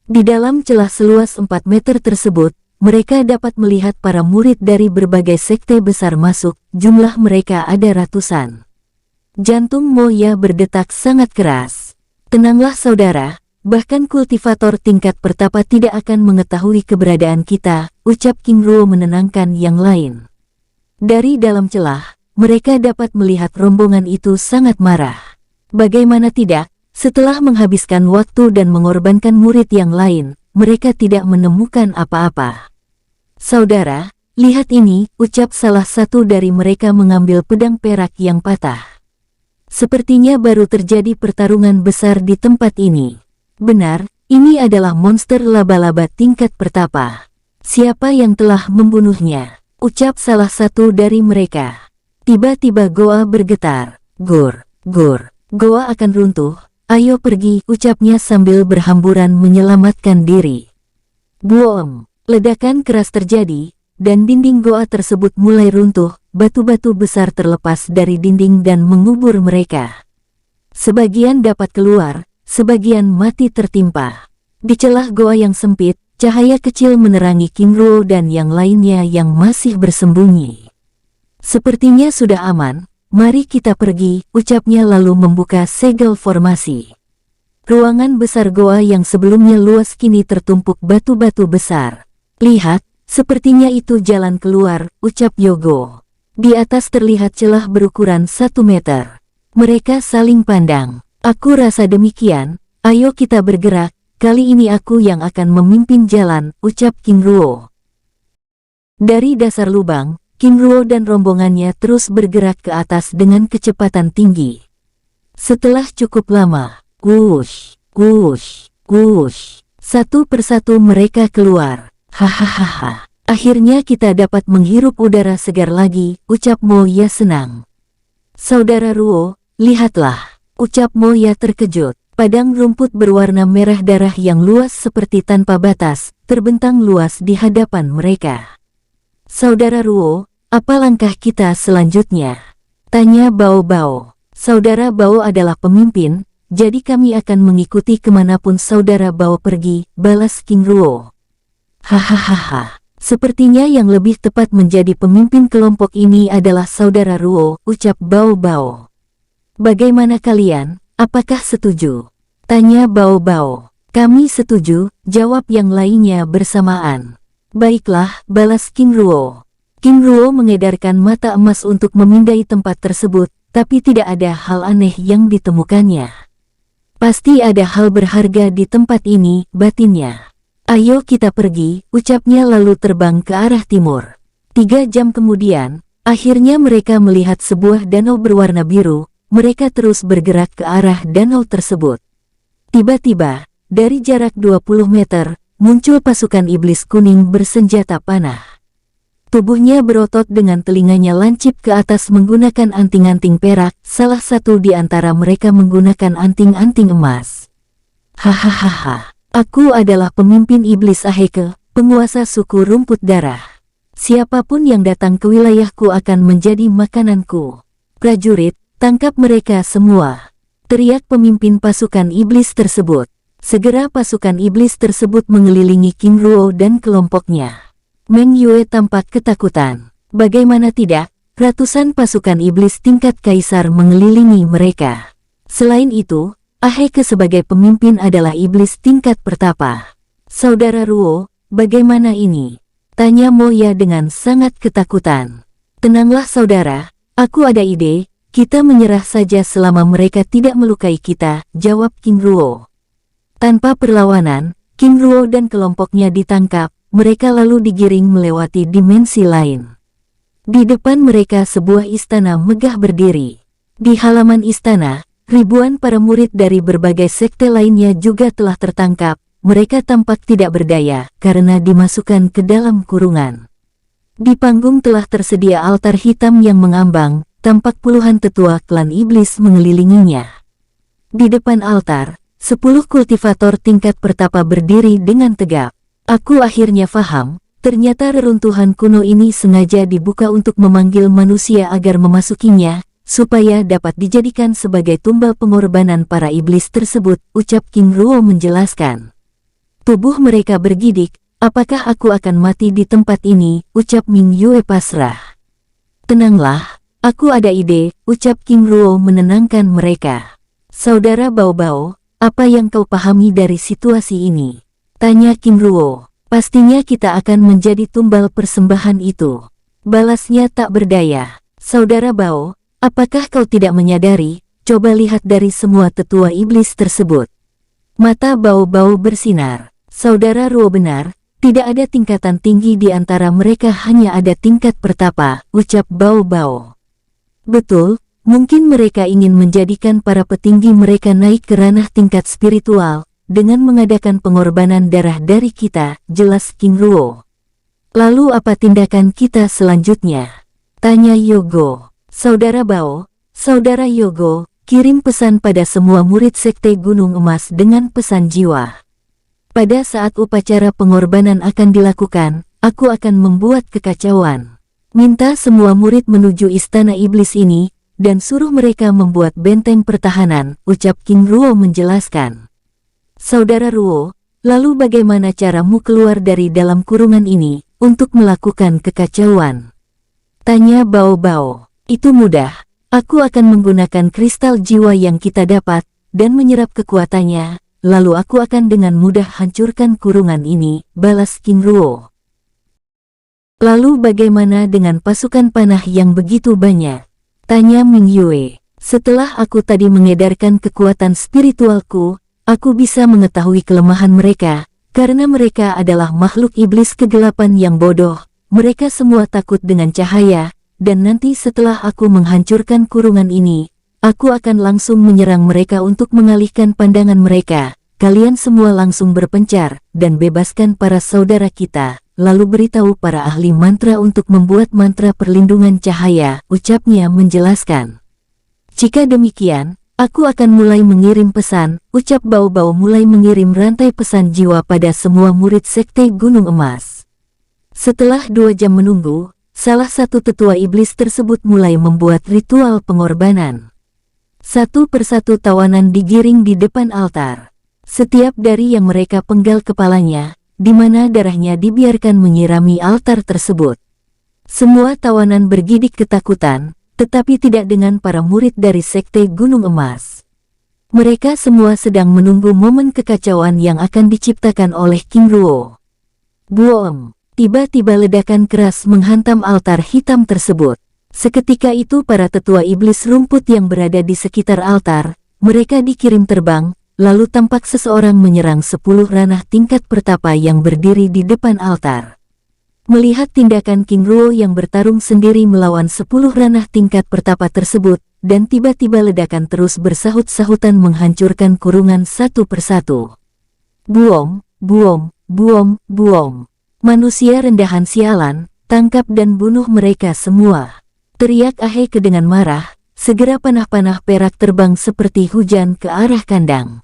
Di dalam celah seluas 4 meter tersebut, mereka dapat melihat para murid dari berbagai sekte besar masuk, jumlah mereka ada ratusan. Jantung Moya berdetak sangat keras. Tenanglah saudara, bahkan kultivator tingkat pertapa tidak akan mengetahui keberadaan kita, ucap King Ruo menenangkan yang lain. Dari dalam celah, mereka dapat melihat rombongan itu sangat marah. Bagaimana tidak, setelah menghabiskan waktu dan mengorbankan murid yang lain, mereka tidak menemukan apa-apa. Saudara, lihat ini, ucap salah satu dari mereka mengambil pedang perak yang patah. Sepertinya baru terjadi pertarungan besar di tempat ini. Benar, ini adalah monster laba-laba tingkat pertapa. Siapa yang telah membunuhnya? Ucap salah satu dari mereka. Tiba-tiba goa bergetar. Gur, gur, goa akan runtuh. Ayo pergi, ucapnya sambil berhamburan menyelamatkan diri. Boom, ledakan keras terjadi, dan dinding goa tersebut mulai runtuh. Batu-batu besar terlepas dari dinding dan mengubur mereka. Sebagian dapat keluar, sebagian mati tertimpa. Di celah goa yang sempit, cahaya kecil menerangi King Ruo dan yang lainnya yang masih bersembunyi. Sepertinya sudah aman, mari kita pergi, ucapnya lalu membuka segel formasi. Ruangan besar goa yang sebelumnya luas kini tertumpuk batu-batu besar. Lihat, sepertinya itu jalan keluar, ucap Yogo. Di atas terlihat celah berukuran 1 meter. Mereka saling pandang. Aku rasa demikian, ayo kita bergerak, kali ini aku yang akan memimpin jalan, ucap King Ruo. Dari dasar lubang, King Ruo dan rombongannya terus bergerak ke atas dengan kecepatan tinggi. Setelah cukup lama, wush, wush, wush, satu persatu mereka keluar. Hahaha. Akhirnya kita dapat menghirup udara segar lagi, ucap Moya senang. Saudara Ruo, lihatlah, ucap Moya terkejut. Padang rumput berwarna merah darah yang luas seperti tanpa batas, terbentang luas di hadapan mereka. Saudara Ruo, apa langkah kita selanjutnya? Tanya Bao Bao. Saudara Bao adalah pemimpin, jadi kami akan mengikuti kemanapun Saudara Bao pergi, balas King Ruo. Hahaha. Sepertinya yang lebih tepat menjadi pemimpin kelompok ini adalah Saudara Ruo, ucap Bao Bao. Bagaimana kalian, apakah setuju? Tanya Bao Bao. Kami setuju, jawab yang lainnya bersamaan. Baiklah, balas King Ruo. King Ruo mengedarkan mata emas untuk memindai tempat tersebut, tapi tidak ada hal aneh yang ditemukannya. Pasti ada hal berharga di tempat ini, batinnya. Ayo kita pergi, ucapnya lalu terbang ke arah timur. 3 jam kemudian, akhirnya mereka melihat sebuah danau berwarna biru. Mereka terus bergerak ke arah danau tersebut. Tiba-tiba, dari jarak 20 meter, muncul pasukan iblis kuning bersenjata panah. Tubuhnya berotot dengan telinganya lancip ke atas menggunakan anting-anting perak, salah satu di antara mereka menggunakan anting-anting emas. Hahaha. Aku adalah pemimpin iblis Aheke, penguasa suku rumput darah. Siapapun yang datang ke wilayahku akan menjadi makananku. Prajurit, tangkap mereka semua, teriak pemimpin pasukan iblis tersebut. Segera pasukan iblis tersebut mengelilingi King Ruo dan kelompoknya. Meng Yue tampak ketakutan. Bagaimana tidak, ratusan pasukan iblis tingkat kaisar mengelilingi mereka. Selain itu, Aheke sebagai pemimpin adalah iblis tingkat pertapa. Saudara Ruo, bagaimana ini? Tanya Moya dengan sangat ketakutan. Tenanglah saudara, aku ada ide, kita menyerah saja selama mereka tidak melukai kita, jawab King Ruo. Tanpa perlawanan, King Ruo dan kelompoknya ditangkap, mereka lalu digiring melewati dimensi lain. Di depan mereka sebuah istana megah berdiri. Di halaman istana, ribuan para murid dari berbagai sekte lainnya juga telah tertangkap. Mereka tampak tidak berdaya karena dimasukkan ke dalam kurungan. Di panggung telah tersedia altar hitam yang mengambang, tampak puluhan tetua klan iblis mengelilinginya. Di depan altar, 10 kultivator tingkat pertapa berdiri dengan tegap. Aku akhirnya paham, ternyata reruntuhan kuno ini sengaja dibuka untuk memanggil manusia agar memasukinya, supaya dapat dijadikan sebagai tumbal pengorbanan para iblis tersebut, ucap King Ruo menjelaskan. Tubuh mereka bergidik, apakah aku akan mati di tempat ini, ucap Ming Yue pasrah. Tenanglah, aku ada ide, ucap King Ruo menenangkan mereka. Saudara Bao Bao, apa yang kau pahami dari situasi ini? Tanya King Ruo. Pastinya kita akan menjadi tumbal persembahan itu. Balasnya tak berdaya. Saudara Bao, apakah kau tidak menyadari? Coba lihat dari semua tetua iblis tersebut. Mata Bao Bao bersinar. Saudara Ruo benar, tidak ada tingkatan tinggi di antara mereka, hanya ada tingkat pertapa, ucap Bao Bao. Betul, mungkin mereka ingin menjadikan para petinggi mereka naik ke ranah tingkat spiritual, dengan mengadakan pengorbanan darah dari kita, jelas King Ruo. Lalu apa tindakan kita selanjutnya? Tanya Yogo. Saudara Bao, Saudara Yogo, kirim pesan pada semua murid Sekte Gunung Emas dengan pesan jiwa. Pada saat upacara pengorbanan akan dilakukan, aku akan membuat kekacauan. Minta semua murid menuju istana iblis ini, dan suruh mereka membuat benteng pertahanan, ucap King Ruo menjelaskan. Saudara Ruo, lalu bagaimana caramu keluar dari dalam kurungan ini, untuk melakukan kekacauan? Tanya Bao Bao. Itu mudah, aku akan menggunakan kristal jiwa yang kita dapat, dan menyerap kekuatannya, lalu aku akan dengan mudah hancurkan kurungan ini, balas King Ruo. Lalu bagaimana dengan pasukan panah yang begitu banyak? Tanya Ming Yue. Setelah aku tadi mengedarkan kekuatan spiritualku, aku bisa mengetahui kelemahan mereka, karena mereka adalah makhluk iblis kegelapan yang bodoh. Mereka semua takut dengan cahaya, dan nanti setelah aku menghancurkan kurungan ini, aku akan langsung menyerang mereka untuk mengalihkan pandangan mereka. Kalian semua langsung berpencar, dan bebaskan para saudara kita. Lalu beritahu para ahli mantra untuk membuat mantra perlindungan cahaya, ucapnya menjelaskan. Jika demikian, aku akan mulai mengirim pesan, ucap Bao Bao mulai mengirim rantai pesan jiwa pada semua murid Sekte Gunung Emas. Setelah 2 jam menunggu, salah satu tetua iblis tersebut mulai membuat ritual pengorbanan. Satu persatu tawanan digiring di depan altar. Setiap dari yang mereka penggal kepalanya, di mana darahnya dibiarkan menyirami altar tersebut. Semua tawanan bergidik ketakutan, tetapi tidak dengan para murid dari Sekte Gunung Emas. Mereka semua sedang menunggu momen kekacauan yang akan diciptakan oleh King Ruo. Boom! Tiba-tiba ledakan keras menghantam altar hitam tersebut. Seketika itu para tetua iblis rumput yang berada di sekitar altar, mereka dikirim terbang, lalu tampak seseorang menyerang 10 ranah tingkat pertapa yang berdiri di depan altar. Melihat tindakan King Ruo yang bertarung sendiri melawan 10 ranah tingkat pertapa tersebut, dan tiba-tiba ledakan terus bersahut-sahutan menghancurkan kurungan satu persatu. Buom, buom, buom, buom. Manusia rendahan sialan, tangkap dan bunuh mereka semua. Teriak Aheke dengan marah, segera panah-panah perak terbang seperti hujan ke arah kandang.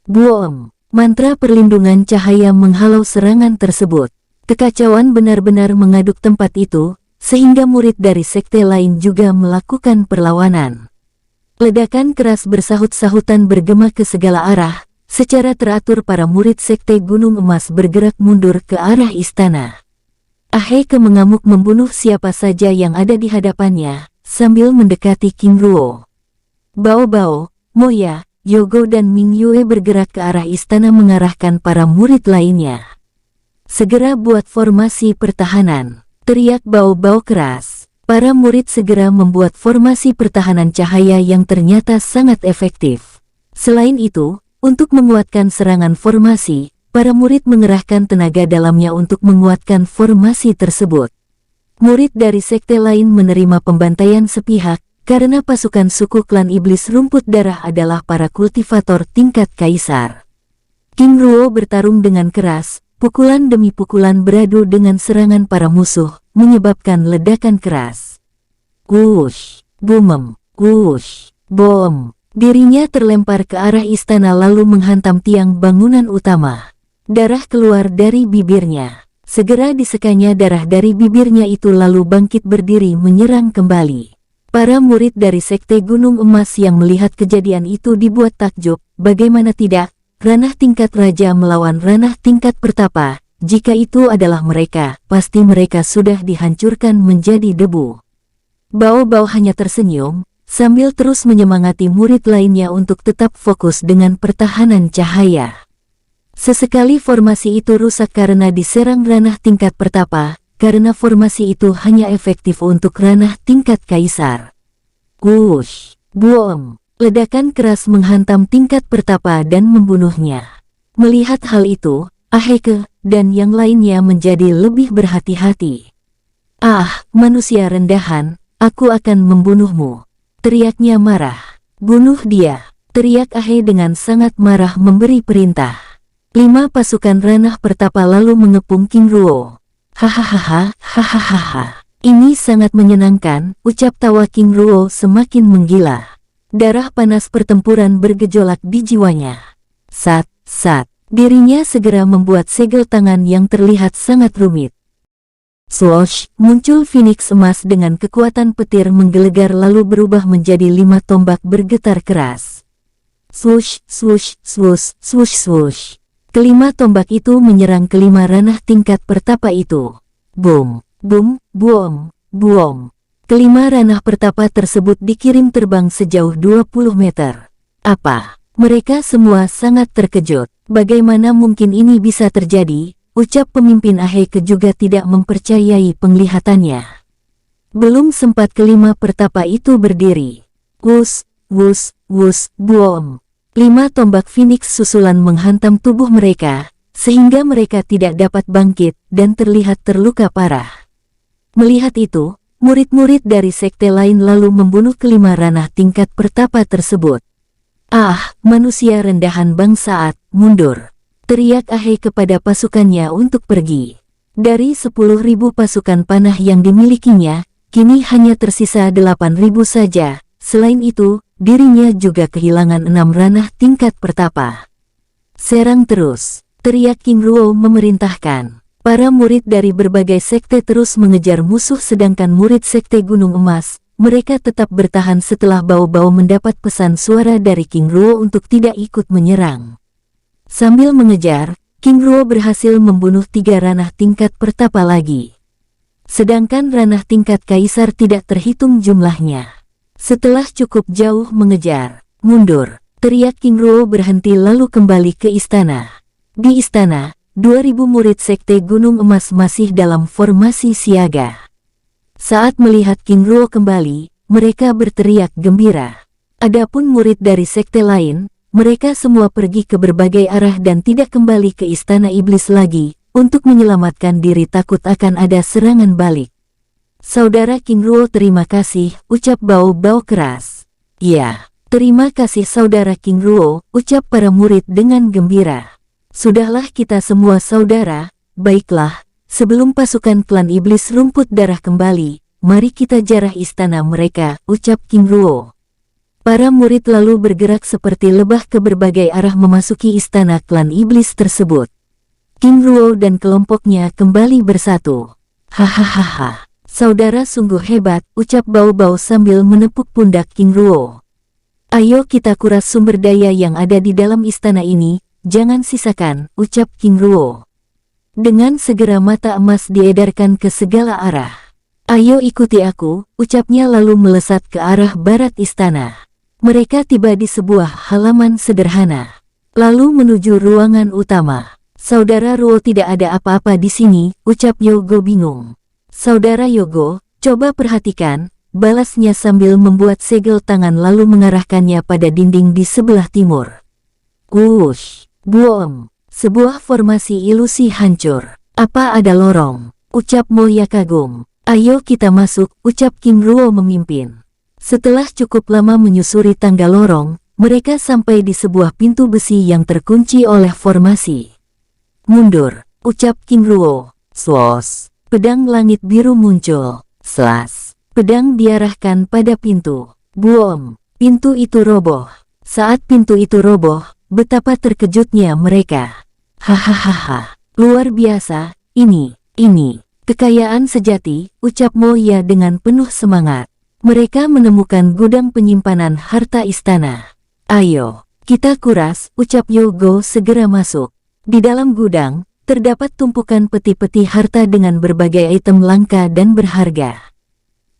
Buom, mantra perlindungan cahaya menghalau serangan tersebut. Kekacauan benar-benar mengaduk tempat itu, sehingga murid dari sekte lain juga melakukan perlawanan. Ledakan keras bersahut-sahutan bergema ke segala arah, secara teratur para murid sekte Gunung Emas bergerak mundur ke arah istana. Aheke mengamuk membunuh siapa saja yang ada di hadapannya, sambil mendekati King Ruo. Bao Bao, Moya, Yogo dan Ming Yue bergerak ke arah istana mengarahkan para murid lainnya. Segera buat formasi pertahanan, teriak Bao Bao keras. Para murid segera membuat formasi pertahanan cahaya yang ternyata sangat efektif. Selain itu, untuk menguatkan serangan formasi, para murid mengerahkan tenaga dalamnya untuk menguatkan formasi tersebut. Murid dari sekte lain menerima pembantaian sepihak, karena pasukan suku klan iblis rumput darah adalah para kultivator tingkat kaisar. King Ruo bertarung dengan keras. Pukulan demi pukulan beradu dengan serangan para musuh, menyebabkan ledakan keras. Wush, bumem, wush, bom. Dirinya terlempar ke arah istana lalu menghantam tiang bangunan utama. Darah keluar dari bibirnya. Segera disekanya darah dari bibirnya itu lalu bangkit berdiri menyerang kembali. Para murid dari Sekte Gunung Emas yang melihat kejadian itu dibuat takjub, bagaimana tidak? Ranah tingkat raja melawan ranah tingkat pertapa, jika itu adalah mereka, pasti mereka sudah dihancurkan menjadi debu. Bao Bao hanya tersenyum, sambil terus menyemangati murid lainnya untuk tetap fokus dengan pertahanan cahaya. Sesekali formasi itu rusak karena diserang ranah tingkat pertapa, karena formasi itu hanya efektif untuk ranah tingkat kaisar. Wush, buom. Ledakan keras menghantam tingkat pertapa dan membunuhnya. Melihat hal itu, Aheke dan yang lainnya menjadi lebih berhati-hati. Ah, manusia rendahan, aku akan membunuhmu. Teriaknya marah. Bunuh dia, teriak Aheke dengan sangat marah memberi perintah. 5 pasukan ranah pertapa lalu mengepung King Ruo. Hahaha, hahaha. Ini sangat menyenangkan, ucap tawa King Ruo semakin menggila. Darah panas pertempuran bergejolak di jiwanya. Sat, dirinya segera membuat segel tangan yang terlihat sangat rumit. Swoosh, muncul Phoenix emas dengan kekuatan petir menggelegar lalu berubah menjadi 5 tombak bergetar keras. Swoosh, swoosh, swoosh, swoosh, swoosh. Kelima tombak itu menyerang kelima ranah tingkat pertapa itu. Boom, boom, boom, boom. Kelima ranah pertapa tersebut dikirim terbang sejauh 20 meter. Apa? Mereka semua sangat terkejut. Bagaimana mungkin ini bisa terjadi? Ucap pemimpin Aheke juga tidak mempercayai penglihatannya. Belum sempat kelima pertapa itu berdiri. Wus, wus, wus, boom. 5 tombak Phoenix susulan menghantam tubuh mereka, sehingga mereka tidak dapat bangkit dan terlihat terluka parah. Melihat itu, Murid-murid dari sekte lain lalu membunuh kelima ranah tingkat pertapa tersebut. "Ah, manusia rendahan bangsaat, mundur!" teriak Ahei kepada pasukannya untuk pergi. Dari 10.000 pasukan panah yang dimilikinya, kini hanya tersisa 8.000 saja. Selain itu, dirinya juga kehilangan 6 ranah tingkat pertapa. "Serang terus!" teriak King Ruo memerintahkan. Para murid dari berbagai sekte terus mengejar musuh sedangkan murid sekte Gunung Emas, mereka tetap bertahan setelah Bao-Bao mendapat pesan suara dari King Ruo untuk tidak ikut menyerang. Sambil mengejar, King Ruo berhasil membunuh 3 ranah tingkat pertapa lagi. Sedangkan ranah tingkat kaisar tidak terhitung jumlahnya. Setelah cukup jauh mengejar, "Mundur!" teriak King Ruo berhenti lalu kembali ke istana. Di istana, 2.000 murid sekte Gunung Emas masih dalam formasi siaga. Saat melihat King Ruo kembali, mereka berteriak gembira. Adapun murid dari sekte lain, mereka semua pergi ke berbagai arah dan tidak kembali ke istana iblis lagi, untuk menyelamatkan diri takut akan ada serangan balik. "Saudara King Ruo, terima kasih," ucap Bao-Bao keras. "Ya, terima kasih saudara King Ruo," ucap para murid dengan gembira. "Sudahlah kita semua saudara, baiklah, sebelum pasukan klan iblis rumput darah kembali, mari kita jarah istana mereka," ucap King Ruo. Para murid lalu bergerak seperti lebah ke berbagai arah memasuki istana klan iblis tersebut. King Ruo dan kelompoknya kembali bersatu. "Hahaha, saudara sungguh hebat," ucap Bao-Bao sambil menepuk pundak King Ruo. "Ayo kita kuras sumber daya yang ada di dalam istana ini, jangan sisakan," ucap King Ruo. Dengan segera mata emas diedarkan ke segala arah. "Ayo ikuti aku," ucapnya lalu melesat ke arah barat istana. Mereka tiba di sebuah halaman sederhana, lalu menuju ruangan utama. "Saudara Ruo, tidak ada apa-apa di sini," ucap Yogo bingung. "Saudara Yogo, coba perhatikan," balasnya sambil membuat segel tangan lalu mengarahkannya pada dinding di sebelah timur. Wush! Boom! Sebuah formasi ilusi hancur. "Apa ada lorong?" ucap Moya kagum. "Ayo kita masuk," ucap King Ruo memimpin. Setelah cukup lama menyusuri tangga lorong, mereka sampai di sebuah pintu besi yang terkunci oleh formasi. "Mundur," ucap King Ruo. Slos! Pedang langit biru muncul. Slas! Pedang diarahkan pada pintu. Boom! Pintu itu roboh. Saat pintu itu roboh, betapa terkejutnya mereka. "Hahaha, luar biasa, ini kekayaan sejati," ucap Moya dengan penuh semangat. Mereka menemukan gudang penyimpanan harta istana. "Ayo, kita kuras," ucap Yogo segera masuk. Di dalam gudang, terdapat tumpukan peti-peti harta dengan berbagai item langka dan berharga.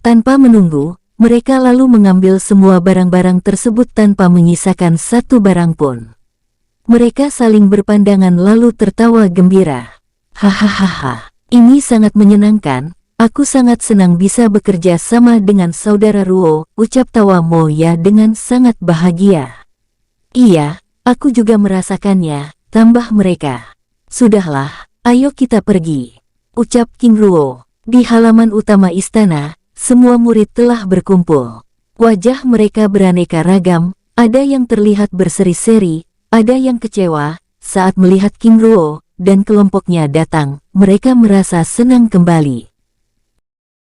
Tanpa menunggu, mereka lalu mengambil semua barang-barang tersebut tanpa menyisakan satu barang pun. Mereka saling berpandangan lalu tertawa gembira. "Hahaha, ini sangat menyenangkan. Aku sangat senang bisa bekerja sama dengan saudara Ruo," ucap tawa Moya dengan sangat bahagia. "Iya, aku juga merasakannya," tambah mereka. "Sudahlah, ayo kita pergi," ucap King Ruo. Di halaman utama istana, semua murid telah berkumpul. Wajah mereka beraneka ragam, ada yang terlihat berseri-seri, ada yang kecewa. Saat melihat King Ruo dan kelompoknya datang, mereka merasa senang kembali.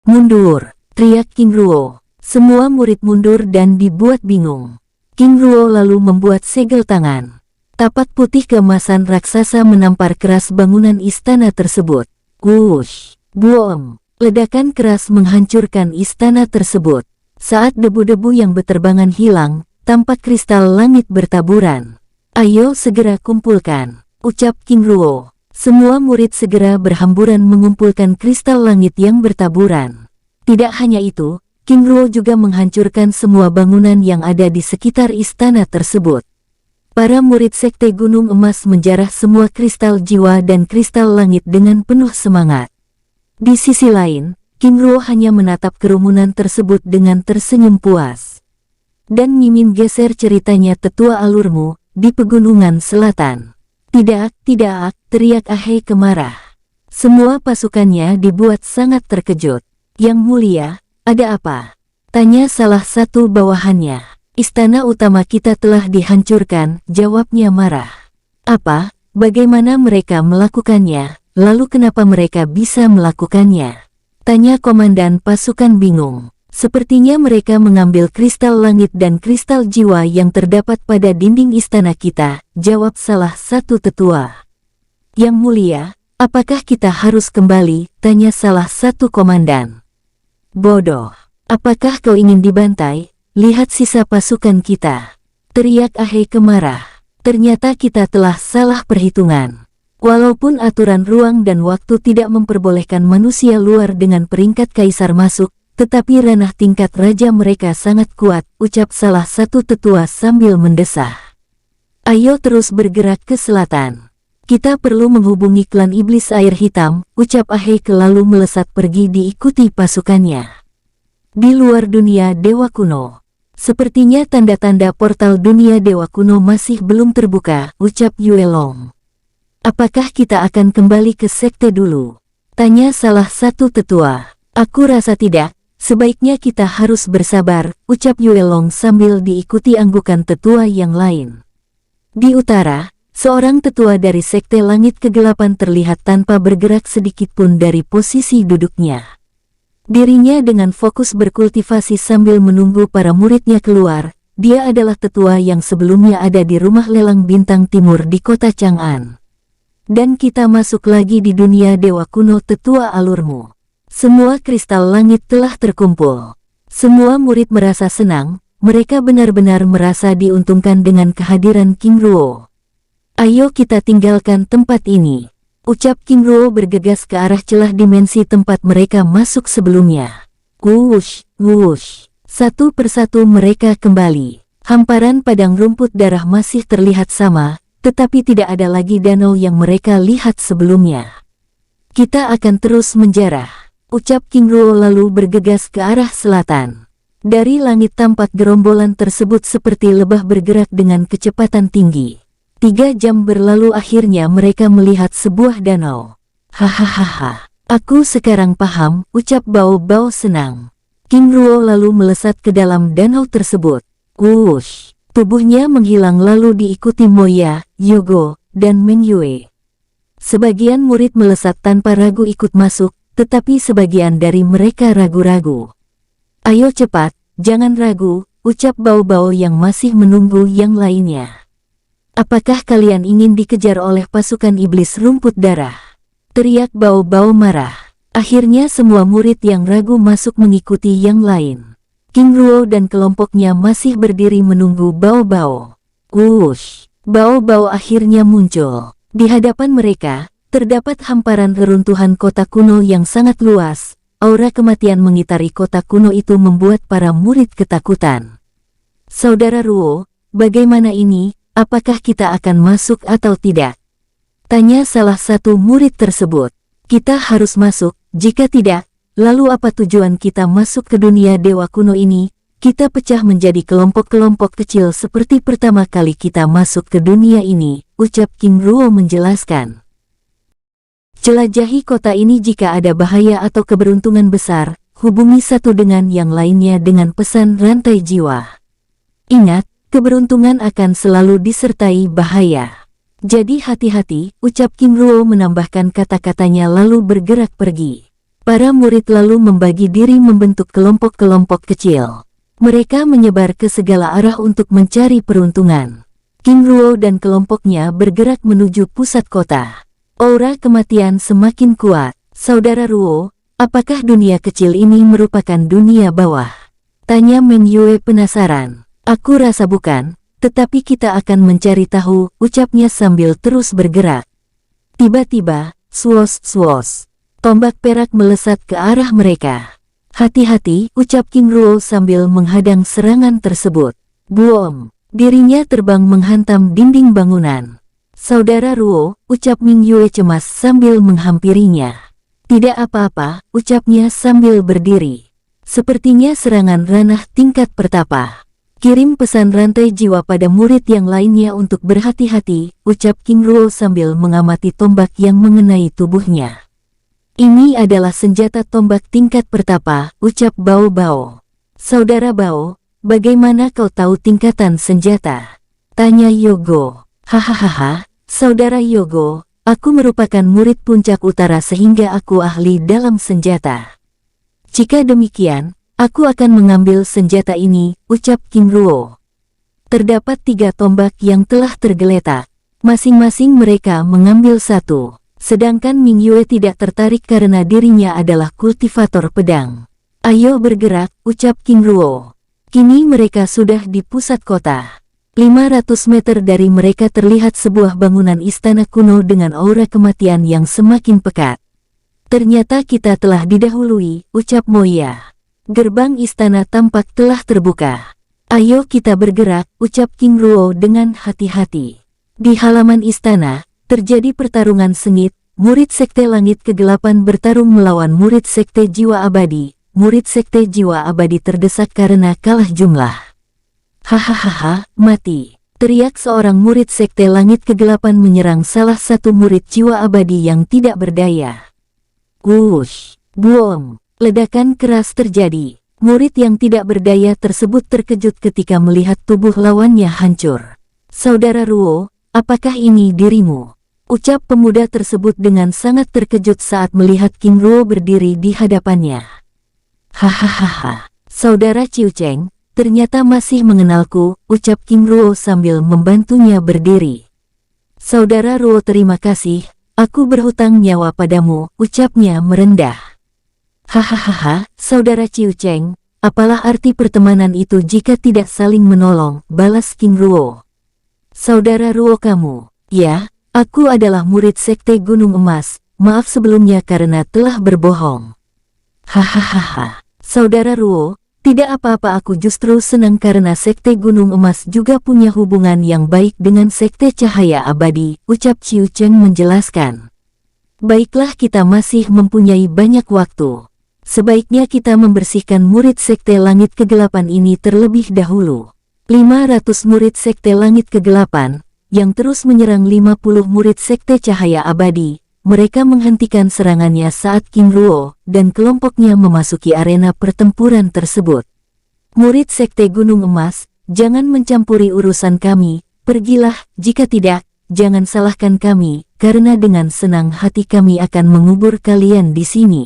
"Mundur!" teriak King Ruo. Semua murid mundur dan dibuat bingung. King Ruo lalu membuat segel tangan. Tapak putih keemasan raksasa menampar keras bangunan istana tersebut. Wush! Boom! Ledakan keras menghancurkan istana tersebut. Saat debu-debu yang berterbangan hilang, tampak kristal langit bertaburan. "Ayo segera kumpulkan," ucap King Ruo. Semua murid segera berhamburan mengumpulkan kristal langit yang bertaburan. Tidak hanya itu, King Ruo juga menghancurkan semua bangunan yang ada di sekitar istana tersebut. Para murid sekte Gunung Emas menjarah semua kristal jiwa dan kristal langit dengan penuh semangat. Di sisi lain, King Ruo hanya menatap kerumunan tersebut dengan tersenyum puas. Dan Mimin geser ceritanya, "Tetua alurmu, di pegunungan selatan." Tidak, teriak Ahei kemarah. Semua pasukannya dibuat sangat terkejut. Yang mulia, ada apa? Tanya salah satu bawahannya. Istana utama kita telah dihancurkan, jawabnya marah. Apa? Bagaimana mereka melakukannya? Lalu kenapa mereka bisa melakukannya? Tanya komandan pasukan bingung. Sepertinya mereka mengambil kristal langit dan kristal jiwa yang terdapat pada dinding istana kita, jawab salah satu tetua. Yang mulia, apakah kita harus kembali? Tanya salah satu komandan. Bodoh. Apakah kau ingin dibantai? Lihat sisa pasukan kita. Teriak Ahei kemarah. Ternyata kita telah salah perhitungan. Walaupun aturan ruang dan waktu tidak memperbolehkan manusia luar dengan peringkat kaisar masuk, tetapi ranah tingkat raja mereka sangat kuat, ucap salah satu tetua sambil mendesah. Ayo terus bergerak ke selatan. Kita perlu menghubungi klan iblis air hitam, ucap Ahei lalu melesat pergi diikuti pasukannya. Di luar dunia dewa kuno. Sepertinya tanda-tanda portal dunia dewa kuno masih belum terbuka, ucap Yue Long. Apakah kita akan kembali ke sekte dulu? Tanya salah satu tetua. Aku rasa tidak, sebaiknya kita harus bersabar, ucap Yue Long sambil diikuti anggukan tetua yang lain. Di utara, seorang tetua dari sekte langit kegelapan terlihat tanpa bergerak sedikit pun dari posisi duduknya. Dirinya dengan fokus berkultivasi sambil menunggu para muridnya keluar. Dia adalah tetua yang sebelumnya ada di rumah lelang bintang timur di kota Chang'an. Dan kita masuk lagi di dunia dewa kuno, tetua alurmu. Semua kristal langit telah terkumpul. Semua murid merasa senang, mereka benar-benar merasa diuntungkan dengan kehadiran King Ruo. Ayo kita tinggalkan tempat ini. Ucap King Ruo bergegas ke arah celah dimensi tempat mereka masuk sebelumnya. Wush, wush. Satu persatu mereka kembali. Hamparan padang rumput darah masih terlihat sama, tetapi tidak ada lagi danau yang mereka lihat sebelumnya. Kita akan terus menjarah. Ucap King Ruo lalu bergegas ke arah selatan. Dari langit tampak gerombolan tersebut seperti lebah bergerak dengan kecepatan tinggi. 3 jam berlalu akhirnya mereka melihat sebuah danau. Hahaha, aku sekarang paham, ucap Bao Bao senang. King Ruo lalu melesat ke dalam danau tersebut. Wush, tubuhnya menghilang lalu diikuti Moya, Yogo, dan Meng Yue. Sebagian murid melesat tanpa ragu ikut masuk, tetapi sebagian dari mereka ragu-ragu. Ayo cepat, jangan ragu, ucap Bao Bao yang masih menunggu yang lainnya. Apakah kalian ingin dikejar oleh pasukan iblis rumput darah? Teriak Bao Bao marah. Akhirnya semua murid yang ragu masuk mengikuti yang lain. King Ruo dan kelompoknya masih berdiri menunggu Bao Bao. Wush! Bao Bao akhirnya muncul. Di hadapan mereka, terdapat hamparan reruntuhan kota kuno yang sangat luas. Aura kematian mengitari kota kuno itu membuat para murid ketakutan. Saudara Ruo, bagaimana ini? Apakah kita akan masuk atau tidak? Tanya salah satu murid tersebut. Kita harus masuk, jika tidak, lalu apa tujuan kita masuk ke dunia dewa kuno ini? Kita pecah menjadi kelompok-kelompok kecil seperti pertama kali kita masuk ke dunia ini, ucap King Ruo menjelaskan. Jelajahi kota ini jika ada bahaya atau keberuntungan besar, hubungi satu dengan yang lainnya dengan pesan rantai jiwa. Ingat, keberuntungan akan selalu disertai bahaya. Jadi hati-hati, ucap King Ruo menambahkan kata-katanya lalu bergerak pergi. Para murid lalu membagi diri membentuk kelompok-kelompok kecil. Mereka menyebar ke segala arah untuk mencari peruntungan. King Ruo dan kelompoknya bergerak menuju pusat kota. Aura kematian semakin kuat. Saudara Ruo, apakah dunia kecil ini merupakan dunia bawah? Tanya Meng Yue penasaran. Aku rasa bukan, tetapi kita akan mencari tahu, ucapnya sambil terus bergerak. Tiba-tiba, swos-swos. Tombak perak melesat ke arah mereka. Hati-hati, ucap King Ruo sambil menghadang serangan tersebut. Boom! Dirinya terbang menghantam dinding bangunan. Saudara Ruo, ucap Ming Yue cemas sambil menghampirinya. Tidak apa-apa, ucapnya sambil berdiri. Sepertinya serangan ranah tingkat pertapa. Kirim pesan rantai jiwa pada murid yang lainnya untuk berhati-hati, ucap King Ruo sambil mengamati tombak yang mengenai tubuhnya. Ini adalah senjata tombak tingkat pertapa, ucap Bao Bao. Saudara Bao, bagaimana kau tahu tingkatan senjata? Tanya Yogo. Hahaha, saudara Yogo, aku merupakan murid puncak utara sehingga aku ahli dalam senjata. Jika demikian, aku akan mengambil senjata ini, ucap King Ruo. Terdapat 3 tombak yang telah tergeletak. Masing-masing mereka mengambil 1. Sedangkan Ming Yue tidak tertarik karena dirinya adalah kultivator pedang. Ayo bergerak, ucap King Ruo. Kini mereka sudah di pusat kota. 500 meter dari mereka terlihat sebuah bangunan istana kuno dengan aura kematian yang semakin pekat. Ternyata kita telah didahului, ucap Moya. Gerbang istana tampak telah terbuka. Ayo kita bergerak, ucap King Ruo dengan hati-hati. Di halaman istana, terjadi pertarungan sengit. Murid Sekte Langit Kegelapan bertarung melawan murid Sekte Jiwa Abadi. Murid Sekte Jiwa Abadi terdesak karena kalah jumlah. Hahaha, mati. Teriak seorang murid Sekte Langit Kegelapan menyerang salah satu murid Jiwa Abadi yang tidak berdaya. Wush, boom. Ledakan keras terjadi. Murid yang tidak berdaya tersebut terkejut ketika melihat tubuh lawannya hancur. Saudara Ruo, apakah ini dirimu? Ucap pemuda tersebut dengan sangat terkejut saat melihat King Ruo berdiri di hadapannya. Hahaha, saudara Chiu Cheng, ternyata masih mengenalku, ucap King Ruo sambil membantunya berdiri. Saudara Ruo, terima kasih, aku berhutang nyawa padamu, ucapnya merendah. Hahaha, saudara Chiu Cheng, apalah arti pertemanan itu jika tidak saling menolong, balas King Ruo. Saudara Ruo kamu, ya, aku adalah murid Sekte Gunung Emas, maaf sebelumnya karena telah berbohong. Hahaha, saudara Ruo, tidak apa-apa, aku justru senang karena Sekte Gunung Emas juga punya hubungan yang baik dengan Sekte Cahaya Abadi, ucap Chiu Cheng menjelaskan. Baiklah, kita masih mempunyai banyak waktu. Sebaiknya kita membersihkan murid Sekte Langit Kegelapan ini terlebih dahulu. 500 murid Sekte Langit Kegelapan, yang terus menyerang 50 murid Sekte Cahaya Abadi. Mereka menghentikan serangannya saat King Ruo dan kelompoknya memasuki arena pertempuran tersebut. Murid Sekte Gunung Emas, jangan mencampuri urusan kami, pergilah, jika tidak, jangan salahkan kami, karena dengan senang hati kami akan mengubur kalian di sini.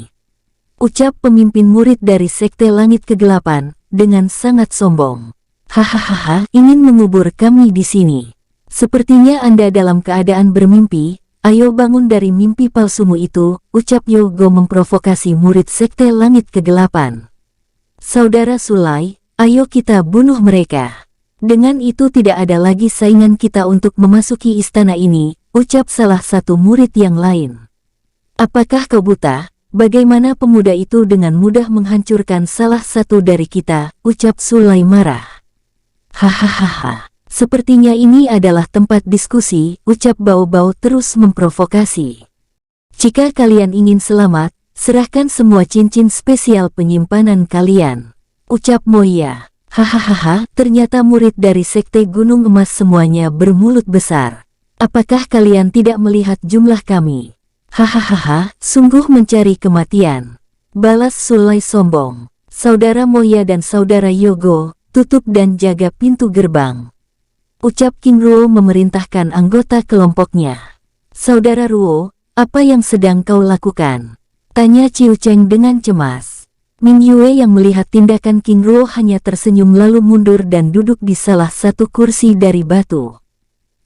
Ucap pemimpin murid dari Sekte Langit Kegelapan, dengan sangat sombong. Hahaha, ingin mengubur kami di sini. Sepertinya Anda dalam keadaan bermimpi. Ayo bangun dari mimpi palsumu itu, ucap Yogo memprovokasi murid Sekte Langit Kegelapan. Saudara Sulai, ayo kita bunuh mereka. Dengan itu tidak ada lagi saingan kita untuk memasuki istana ini, ucap salah satu murid yang lain. Apakah kau buta? Bagaimana pemuda itu dengan mudah menghancurkan salah satu dari kita, ucap Sulai marah. Hahaha. Sepertinya ini adalah tempat diskusi, ucap Bao Bao terus memprovokasi. Jika kalian ingin selamat, serahkan semua cincin spesial penyimpanan kalian, ucap Moya. Hahaha, ternyata murid dari Sekte Gunung Emas semuanya bermulut besar. Apakah kalian tidak melihat jumlah kami? Hahaha, sungguh mencari kematian, balas Sulai sombong. Saudara Moya dan saudara Yogo, tutup dan jaga pintu gerbang, ucap King Ruo memerintahkan anggota kelompoknya. Saudara Ruo, apa yang sedang kau lakukan? Tanya Chiu Cheng dengan cemas. Ming Yue yang melihat tindakan King Ruo hanya tersenyum lalu mundur dan duduk di salah satu kursi dari batu.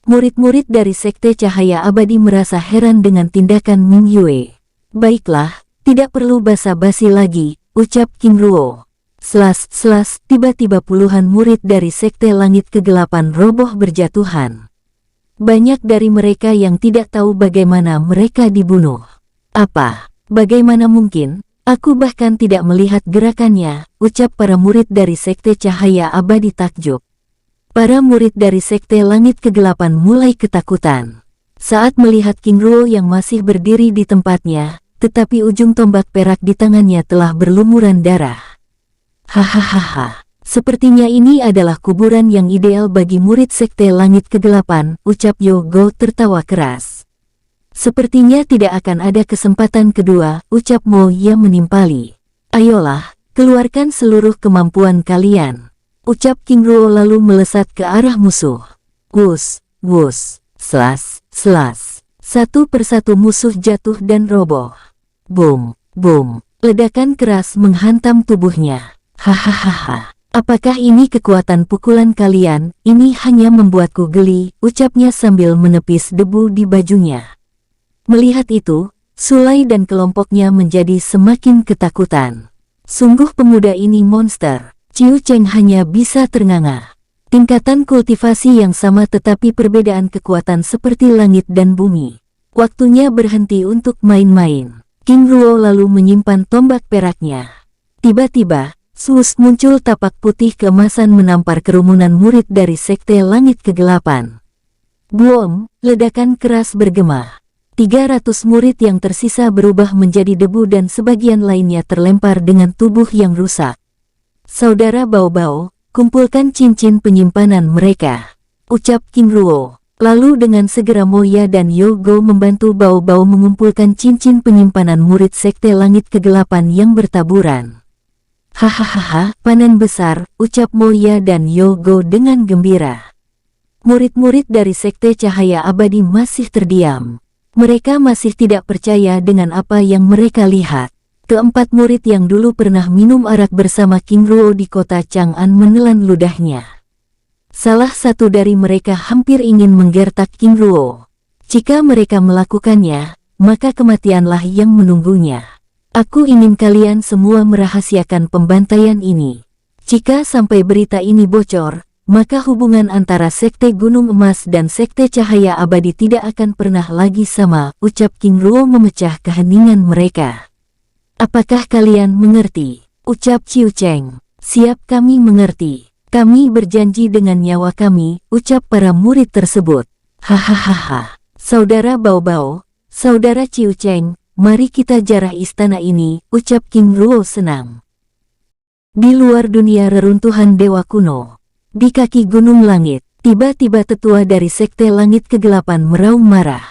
Murid-murid dari Sekte Cahaya Abadi merasa heran dengan tindakan Ming Yue. Baiklah, tidak perlu basa-basi lagi, ucap King Ruo. Tiba-tiba puluhan murid dari Sekte Langit Kegelapan roboh berjatuhan. Banyak dari mereka yang tidak tahu bagaimana mereka dibunuh. Apa? Bagaimana mungkin? Aku bahkan tidak melihat gerakannya, ucap para murid dari Sekte Cahaya Abadi takjub. Para murid dari Sekte Langit Kegelapan mulai ketakutan saat melihat King Ruo yang masih berdiri di tempatnya, tetapi ujung tombak perak di tangannya telah berlumuran darah. Hahaha, sepertinya ini adalah kuburan yang ideal bagi murid Sekte Langit Kegelapan, ucap Yogo tertawa keras. Sepertinya tidak akan ada kesempatan kedua, ucap Moya menimpali. Ayolah, keluarkan seluruh kemampuan kalian, ucap King Ruo lalu melesat ke arah musuh. Wus, wus, selas, selas. Satu persatu musuh jatuh dan roboh. Boom, boom. Ledakan keras menghantam tubuhnya. Hahaha. Apakah ini kekuatan pukulan kalian? Ini hanya membuatku geli, ucapnya sambil menepis debu di bajunya. Melihat itu, Sulai dan kelompoknya menjadi semakin ketakutan. Sungguh pemuda ini monster. Chiu Cheng hanya bisa ternganga. Tingkatan kultivasi yang sama tetapi perbedaan kekuatan seperti langit dan bumi. Waktunya berhenti untuk main-main. King Ruo lalu menyimpan tombak peraknya. Tiba-tiba, Sus muncul tapak putih keemasan menampar kerumunan murid dari Sekte Langit Kegelapan. Boom, ledakan keras bergema. 300 murid yang tersisa berubah menjadi debu dan sebagian lainnya terlempar dengan tubuh yang rusak. Saudara Bao-Bao, kumpulkan cincin penyimpanan mereka, ucap King Ruo. Lalu dengan segera Moya dan Yogo membantu Bao-Bao mengumpulkan cincin penyimpanan murid Sekte Langit Kegelapan yang bertaburan. Hahaha, panen besar, ucap Moya dan Yogo dengan gembira. Murid-murid dari Sekte Cahaya Abadi masih terdiam. Mereka masih tidak percaya dengan apa yang mereka lihat. Keempat murid yang dulu pernah minum arak bersama King Ruo di kota Chang'an menelan ludahnya. Salah satu dari mereka hampir ingin menggertak King Ruo. Jika mereka melakukannya, maka kematianlah yang menunggunya. Aku ingin kalian semua merahasiakan pembantaian ini. Jika sampai berita ini bocor, maka hubungan antara Sekte Gunung Emas dan Sekte Cahaya Abadi tidak akan pernah lagi sama, ucap King Ruo memecah keheningan mereka. Apakah kalian mengerti? Ucap Chiu Cheng. Siap, kami mengerti. Kami berjanji dengan nyawa kami, ucap para murid tersebut. Hahaha. Saudara Bao-Bao, saudara Chiu Cheng, mari kita jarah istana ini, ucap King Ruo senang. Di luar dunia reruntuhan dewa kuno, di kaki gunung langit, tiba-tiba tetua dari Sekte Langit Kegelapan meraung marah.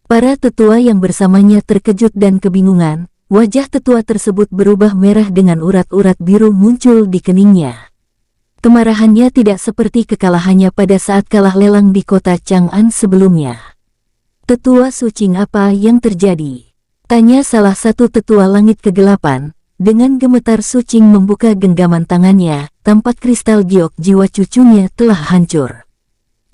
Para tetua yang bersamanya terkejut dan kebingungan, wajah tetua tersebut berubah merah dengan urat-urat biru muncul di keningnya. Kemarahannya tidak seperti kekalahannya pada saat kalah lelang di kota Chang'an sebelumnya. Tetua Sucing, apa yang terjadi? Tanya salah satu tetua langit kegelapan. Dengan gemetar Sucing membuka genggaman tangannya, tampak kristal giok jiwa cucunya telah hancur.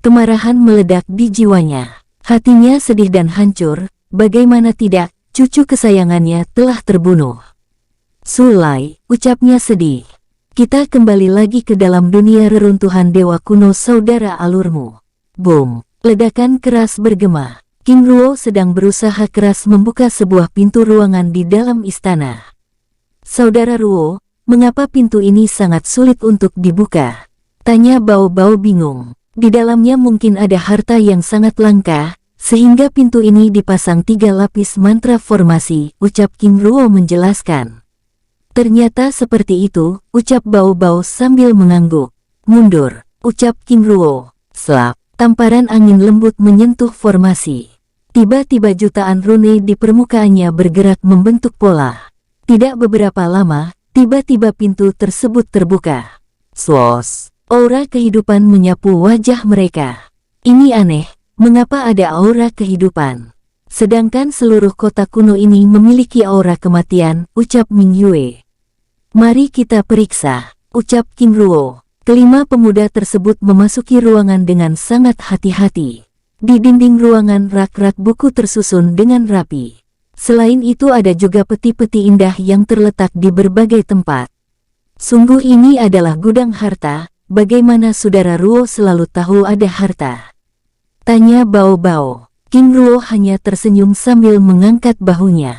Kemarahan meledak di jiwanya. Hatinya sedih dan hancur, bagaimana tidak, cucu kesayangannya telah terbunuh. Sulai, ucapnya sedih. Kita kembali lagi ke dalam dunia reruntuhan dewa kuno, saudara alurmu. Boom, ledakan keras bergema. King Ruo sedang berusaha keras membuka sebuah pintu ruangan di dalam istana. Saudara Ruo, mengapa pintu ini sangat sulit untuk dibuka? Tanya Bao-Bao bingung. Di dalamnya mungkin ada harta yang sangat langka, sehingga pintu ini dipasang 3 lapis mantra formasi, ucap King Ruo menjelaskan. Ternyata seperti itu, ucap Bao-Bao sambil mengangguk. Mundur, ucap King Ruo. Slap, tamparan angin lembut menyentuh formasi. Tiba-tiba jutaan rune di permukaannya bergerak membentuk pola. Tidak beberapa lama, tiba-tiba pintu tersebut terbuka. Swos, aura kehidupan menyapu wajah mereka. Ini aneh, mengapa ada aura kehidupan? Sedangkan seluruh kota kuno ini memiliki aura kematian, ucap Ming Yue. Mari kita periksa, ucap King Ruo. Kelima pemuda tersebut memasuki ruangan dengan sangat hati-hati. Di dinding ruangan rak-rak buku tersusun dengan rapi. Selain itu ada juga peti-peti indah yang terletak di berbagai tempat. Sungguh ini adalah gudang harta, bagaimana saudara Ruo selalu tahu ada harta? Tanya Bao-Bao. King Ruo hanya tersenyum sambil mengangkat bahunya.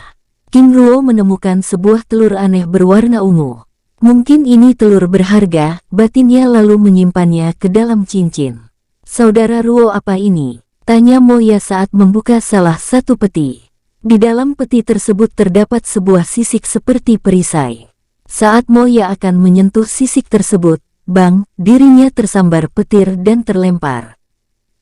King Ruo menemukan sebuah telur aneh berwarna ungu. Mungkin ini telur berharga, batinnya lalu menyimpannya ke dalam cincin. Saudara Ruo, apa ini? Tanya Moya saat membuka salah satu peti. Di dalam peti tersebut terdapat sebuah sisik seperti perisai. Saat Moya akan menyentuh sisik tersebut, bang, dirinya tersambar petir dan terlempar.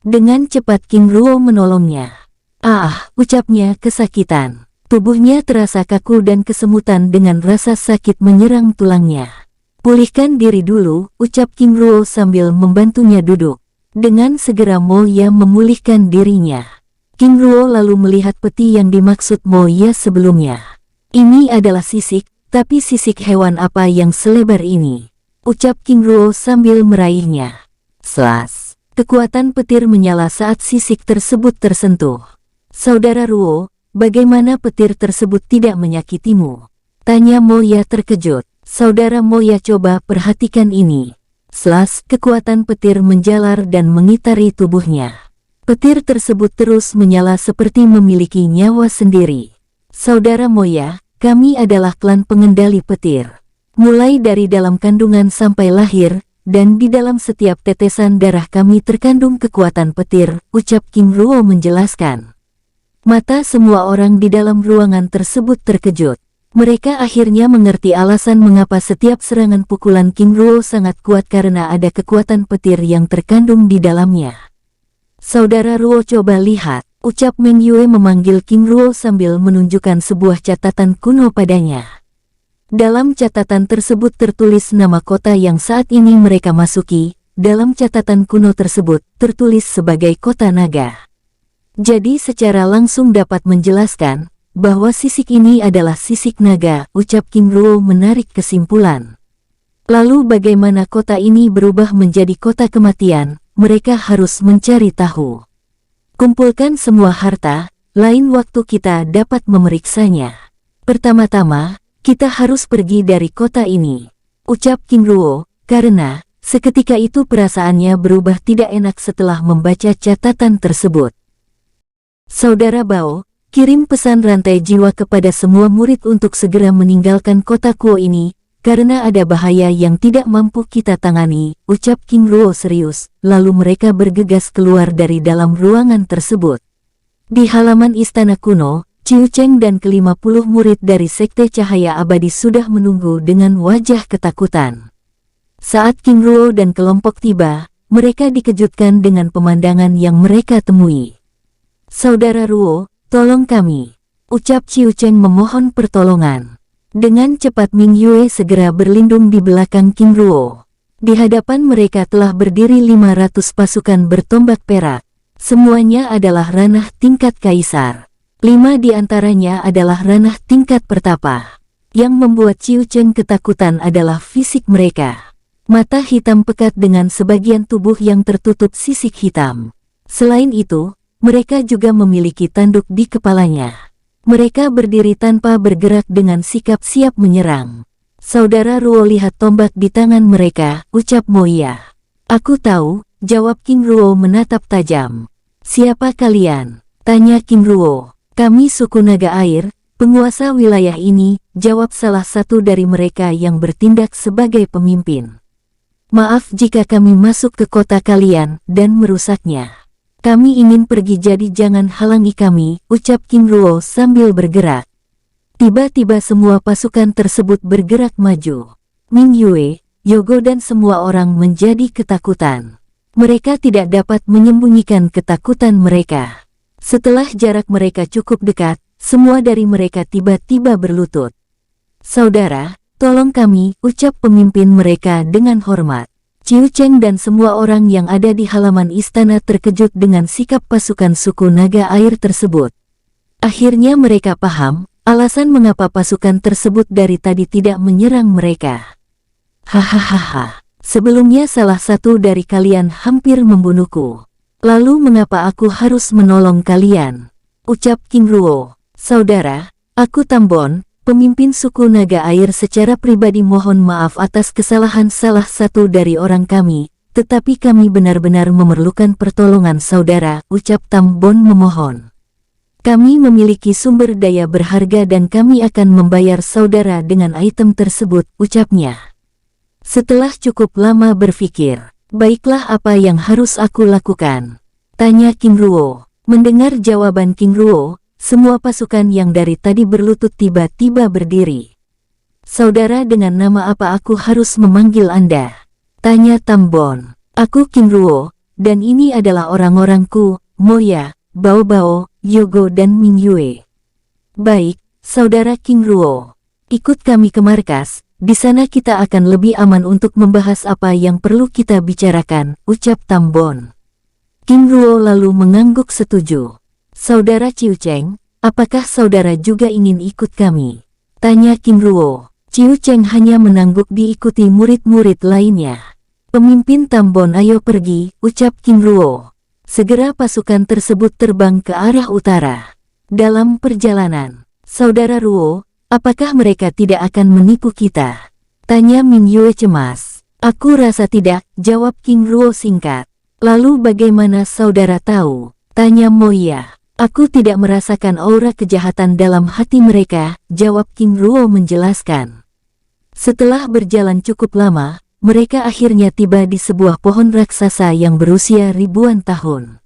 Dengan cepat King Ruo menolongnya. Ah, ucapnya kesakitan. Tubuhnya terasa kaku dan kesemutan dengan rasa sakit menyerang tulangnya. Pulihkan diri dulu, ucap King Ruo sambil membantunya duduk. Dengan segera Moya memulihkan dirinya. King Ruo lalu melihat peti yang dimaksud Moya sebelumnya. Ini adalah sisik, tapi sisik hewan apa yang selebar ini? Ucap King Ruo sambil meraihnya. Selas. Kekuatan petir menyala saat sisik tersebut tersentuh. Saudara Ruo, bagaimana petir tersebut tidak menyakitimu? Tanya Moya terkejut. Saudara Moya, coba perhatikan ini. Selas, kekuatan petir menjalar dan mengitari tubuhnya. Petir tersebut terus menyala seperti memiliki nyawa sendiri. Saudara Moya, kami adalah klan pengendali petir. Mulai dari dalam kandungan sampai lahir, dan di dalam setiap tetesan darah kami terkandung kekuatan petir, ucap King Ruo menjelaskan. Mata semua orang di dalam ruangan tersebut terkejut. Mereka akhirnya mengerti alasan mengapa setiap serangan pukulan King Ruo sangat kuat karena ada kekuatan petir yang terkandung di dalamnya. Saudara Ruo, coba lihat, ucap Meng Yue memanggil King Ruo sambil menunjukkan sebuah catatan kuno padanya. Dalam catatan tersebut tertulis nama kota yang saat ini mereka masuki. Dalam catatan kuno tersebut tertulis sebagai kota naga. Jadi secara langsung dapat menjelaskan bahwa sisik ini adalah sisik naga, ucap King Ruo menarik kesimpulan. Lalu bagaimana kota ini berubah menjadi kota kematian? Mereka harus mencari tahu. Kumpulkan semua harta, lain waktu kita dapat memeriksanya. Pertama-tama, kita harus pergi dari kota ini, ucap King Ruo, karena seketika itu perasaannya berubah tidak enak setelah membaca catatan tersebut. Saudara Bao, kirim pesan rantai jiwa kepada semua murid untuk segera meninggalkan kota Kuo ini, karena ada bahaya yang tidak mampu kita tangani, ucap King Ruo serius, lalu mereka bergegas keluar dari dalam ruangan tersebut. Di halaman istana kuno, Qiu Cheng dan ke-50 murid dari Sekte Cahaya Abadi sudah menunggu dengan wajah ketakutan. Saat King Ruo dan kelompok tiba, mereka dikejutkan dengan pemandangan yang mereka temui. Saudara Ruo, tolong kami, ucap Qiu Cheng memohon pertolongan. Dengan cepat Ming Yue segera berlindung di belakang King Ruo. Di hadapan mereka telah berdiri 500 pasukan bertombak perak. Semuanya adalah ranah tingkat kaisar. 5 di antaranya adalah ranah tingkat pertapa. Yang membuat Qiu Cheng ketakutan adalah fisik mereka. Mata hitam pekat dengan sebagian tubuh yang tertutup sisik hitam. Selain itu, mereka juga memiliki tanduk di kepalanya. Mereka berdiri tanpa bergerak dengan sikap siap menyerang. Saudara Ruo, lihat tombak di tangan mereka, ucap Moya. Aku tahu, jawab King Ruo menatap tajam. Siapa kalian? Tanya King Ruo. Kami suku naga air, penguasa wilayah ini, jawab salah satu dari mereka yang bertindak sebagai pemimpin. Maaf jika kami masuk ke kota kalian dan merusaknya. Kami ingin pergi, jadi jangan halangi kami, ucap King Ruo sambil bergerak. Tiba-tiba semua pasukan tersebut bergerak maju. Ming Yue, Yogo dan semua orang menjadi ketakutan. Mereka tidak dapat menyembunyikan ketakutan mereka. Setelah jarak mereka cukup dekat, semua dari mereka tiba-tiba berlutut. Saudara, tolong kami, ucap pemimpin mereka dengan hormat. Qiu Cheng dan semua orang yang ada di halaman istana terkejut dengan sikap pasukan suku naga air tersebut. Akhirnya mereka paham alasan mengapa pasukan tersebut dari tadi tidak menyerang mereka. Hahaha, sebelumnya salah satu dari kalian hampir membunuhku. Lalu mengapa aku harus menolong kalian? Ucap King Ruo. Saudara, aku Tambon, pemimpin suku naga air, secara pribadi mohon maaf atas kesalahan salah satu dari orang kami, tetapi kami benar-benar memerlukan pertolongan saudara, ucap Tambon memohon. Kami memiliki sumber daya berharga dan kami akan membayar saudara dengan item tersebut, ucapnya. Setelah cukup lama berpikir, baiklah, apa yang harus aku lakukan? Tanya King Ruo. Mendengar jawaban King Ruo, semua pasukan yang dari tadi berlutut tiba-tiba berdiri. Saudara, dengan nama apa aku harus memanggil Anda? Tanya Tambon. Aku King Ruo, dan ini adalah orang-orangku, Moya, Bao Bao, Yogo dan Ming Yue. Baik, Saudara King Ruo. Ikut kami ke markas, di sana kita akan lebih aman untuk membahas apa yang perlu kita bicarakan, ucap Tam Bon. King Ruo lalu mengangguk setuju. Saudara Ciu Cheng, apakah saudara juga ingin ikut kami? Tanya King Ruo. Ciu Cheng hanya mengangguk diikuti murid-murid lainnya. Pemimpin Tam Bon, ayo pergi, ucap King Ruo. Segera pasukan tersebut terbang ke arah utara. Dalam perjalanan, Saudara Ruo, apakah mereka tidak akan menipu kita? Tanya Ming Yue cemas. Aku rasa tidak, jawab King Ruo singkat. Lalu bagaimana saudara tahu? Tanya Moya. Aku tidak merasakan aura kejahatan dalam hati mereka, jawab King Ruo menjelaskan. Setelah berjalan cukup lama, mereka akhirnya tiba di sebuah pohon raksasa yang berusia ribuan tahun.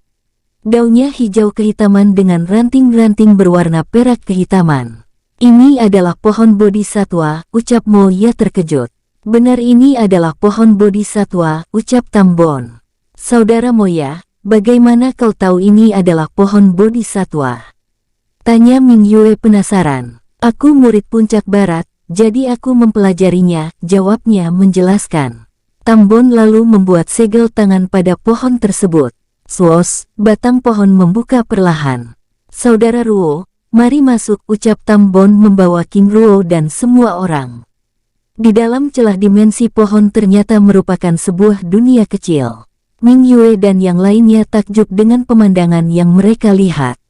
Daunnya hijau kehitaman dengan ranting-ranting berwarna perak kehitaman. Ini adalah pohon bodhisatwa, ucap Moya terkejut. Benar, ini adalah pohon bodhisatwa, ucap Tam Bon. Saudara Moya, bagaimana kau tahu ini adalah pohon bodhisatwa? Tanya Ming Yue penasaran. Aku murid puncak barat, jadi aku mempelajarinya, jawabnya menjelaskan. Tam Bon lalu membuat segel tangan pada pohon tersebut. Swoosh, batang pohon membuka perlahan. Saudara Ruo, mari masuk, ucap Tam Bon membawa King Ruo dan semua orang. Di dalam celah dimensi pohon ternyata merupakan sebuah dunia kecil. Ming Yue dan yang lainnya takjub dengan pemandangan yang mereka lihat.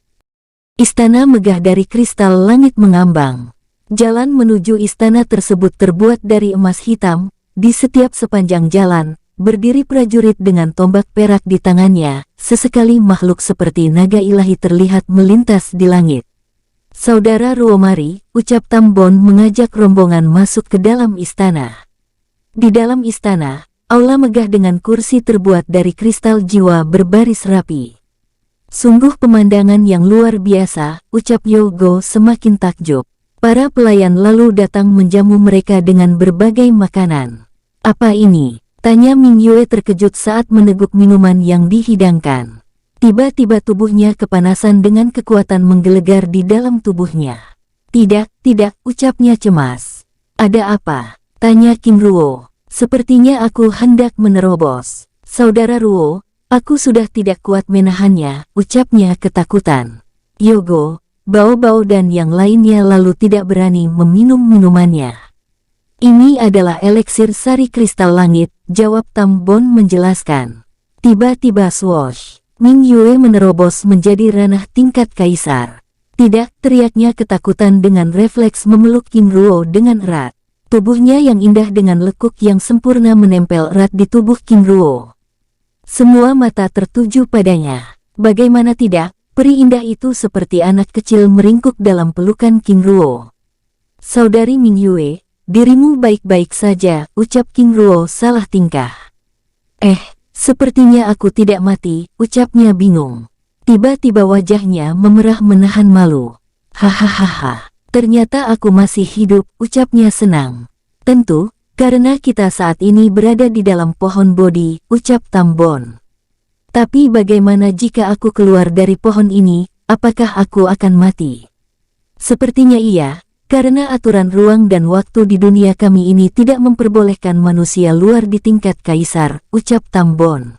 Istana megah dari kristal langit mengambang. Jalan menuju istana tersebut terbuat dari emas hitam. Di setiap sepanjang jalan, berdiri prajurit dengan tombak perak di tangannya. Sesekali makhluk seperti naga ilahi terlihat melintas di langit. Saudara Ruo, mari, ucap Tam Bon mengajak rombongan masuk ke dalam istana. Di dalam istana, aula megah dengan kursi terbuat dari kristal jiwa berbaris rapi. Sungguh pemandangan yang luar biasa, ucap Yogo semakin takjub. Para pelayan lalu datang menjamu mereka dengan berbagai makanan. Apa ini? Tanya Ming Yue terkejut saat meneguk minuman yang dihidangkan. Tiba-tiba tubuhnya kepanasan dengan kekuatan menggelegar di dalam tubuhnya. Tidak, ucapnya cemas. Ada apa? Tanya King Ruo. Sepertinya aku hendak menerobos. Saudara Ruo, aku sudah tidak kuat menahannya, ucapnya ketakutan. Yogo, Bao Bao dan yang lainnya lalu tidak berani meminum minumannya. Ini adalah eliksir sari kristal langit, jawab Tam Bon menjelaskan. Tiba-tiba swoosh, Ming Yue menerobos menjadi ranah tingkat kaisar. Tidak, teriaknya ketakutan dengan refleks memeluk King Ruo dengan erat. Tubuhnya yang indah dengan lekuk yang sempurna menempel erat di tubuh King Ruo. Semua mata tertuju padanya. Bagaimana tidak? Peri indah itu seperti anak kecil meringkuk dalam pelukan King Ruo. Saudari Ming Yue, dirimu baik-baik saja, ucap King Ruo salah tingkah. Sepertinya aku tidak mati, ucapnya bingung. Tiba-tiba wajahnya memerah menahan malu. Hahaha, ternyata aku masih hidup, ucapnya senang. Tentu, karena kita saat ini berada di dalam pohon bodhi, ucap Tam Bon. Tapi bagaimana jika aku keluar dari pohon ini, apakah aku akan mati? Sepertinya iya, karena aturan ruang dan waktu di dunia kami ini tidak memperbolehkan manusia luar di tingkat kaisar, ucap Tam Bon.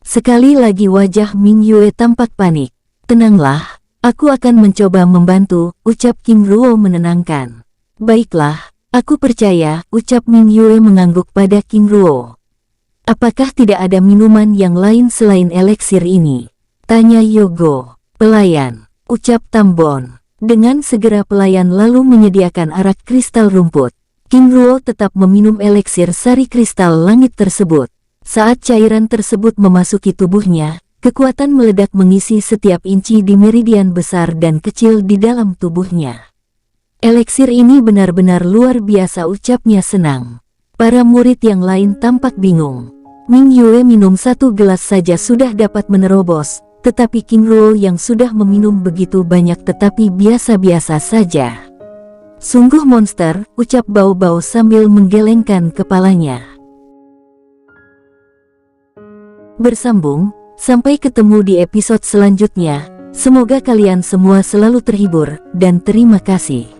Sekali lagi wajah Ming Yue tampak panik. Tenanglah, aku akan mencoba membantu, ucap King Ruo menenangkan. Baiklah, aku percaya, ucap Ming Yue mengangguk pada King Ruo. Apakah tidak ada minuman yang lain selain eliksir ini? Tanya Yogo. Pelayan, ucap Tam Bon. Dengan segera pelayan lalu menyediakan arak kristal rumput. King Ruo tetap meminum eliksir sari kristal langit tersebut. Saat cairan tersebut memasuki tubuhnya, kekuatan meledak mengisi setiap inci di meridian besar dan kecil di dalam tubuhnya. Eliksir ini benar-benar luar biasa, ucapnya senang. Para murid yang lain tampak bingung. Ming Yue minum satu gelas saja sudah dapat menerobos, tetapi King Ruo yang sudah meminum begitu banyak tetapi biasa-biasa saja. Sungguh monster, ucap Bao Bao sambil menggelengkan kepalanya. Bersambung, sampai ketemu di episode selanjutnya. Semoga kalian semua selalu terhibur, dan terima kasih.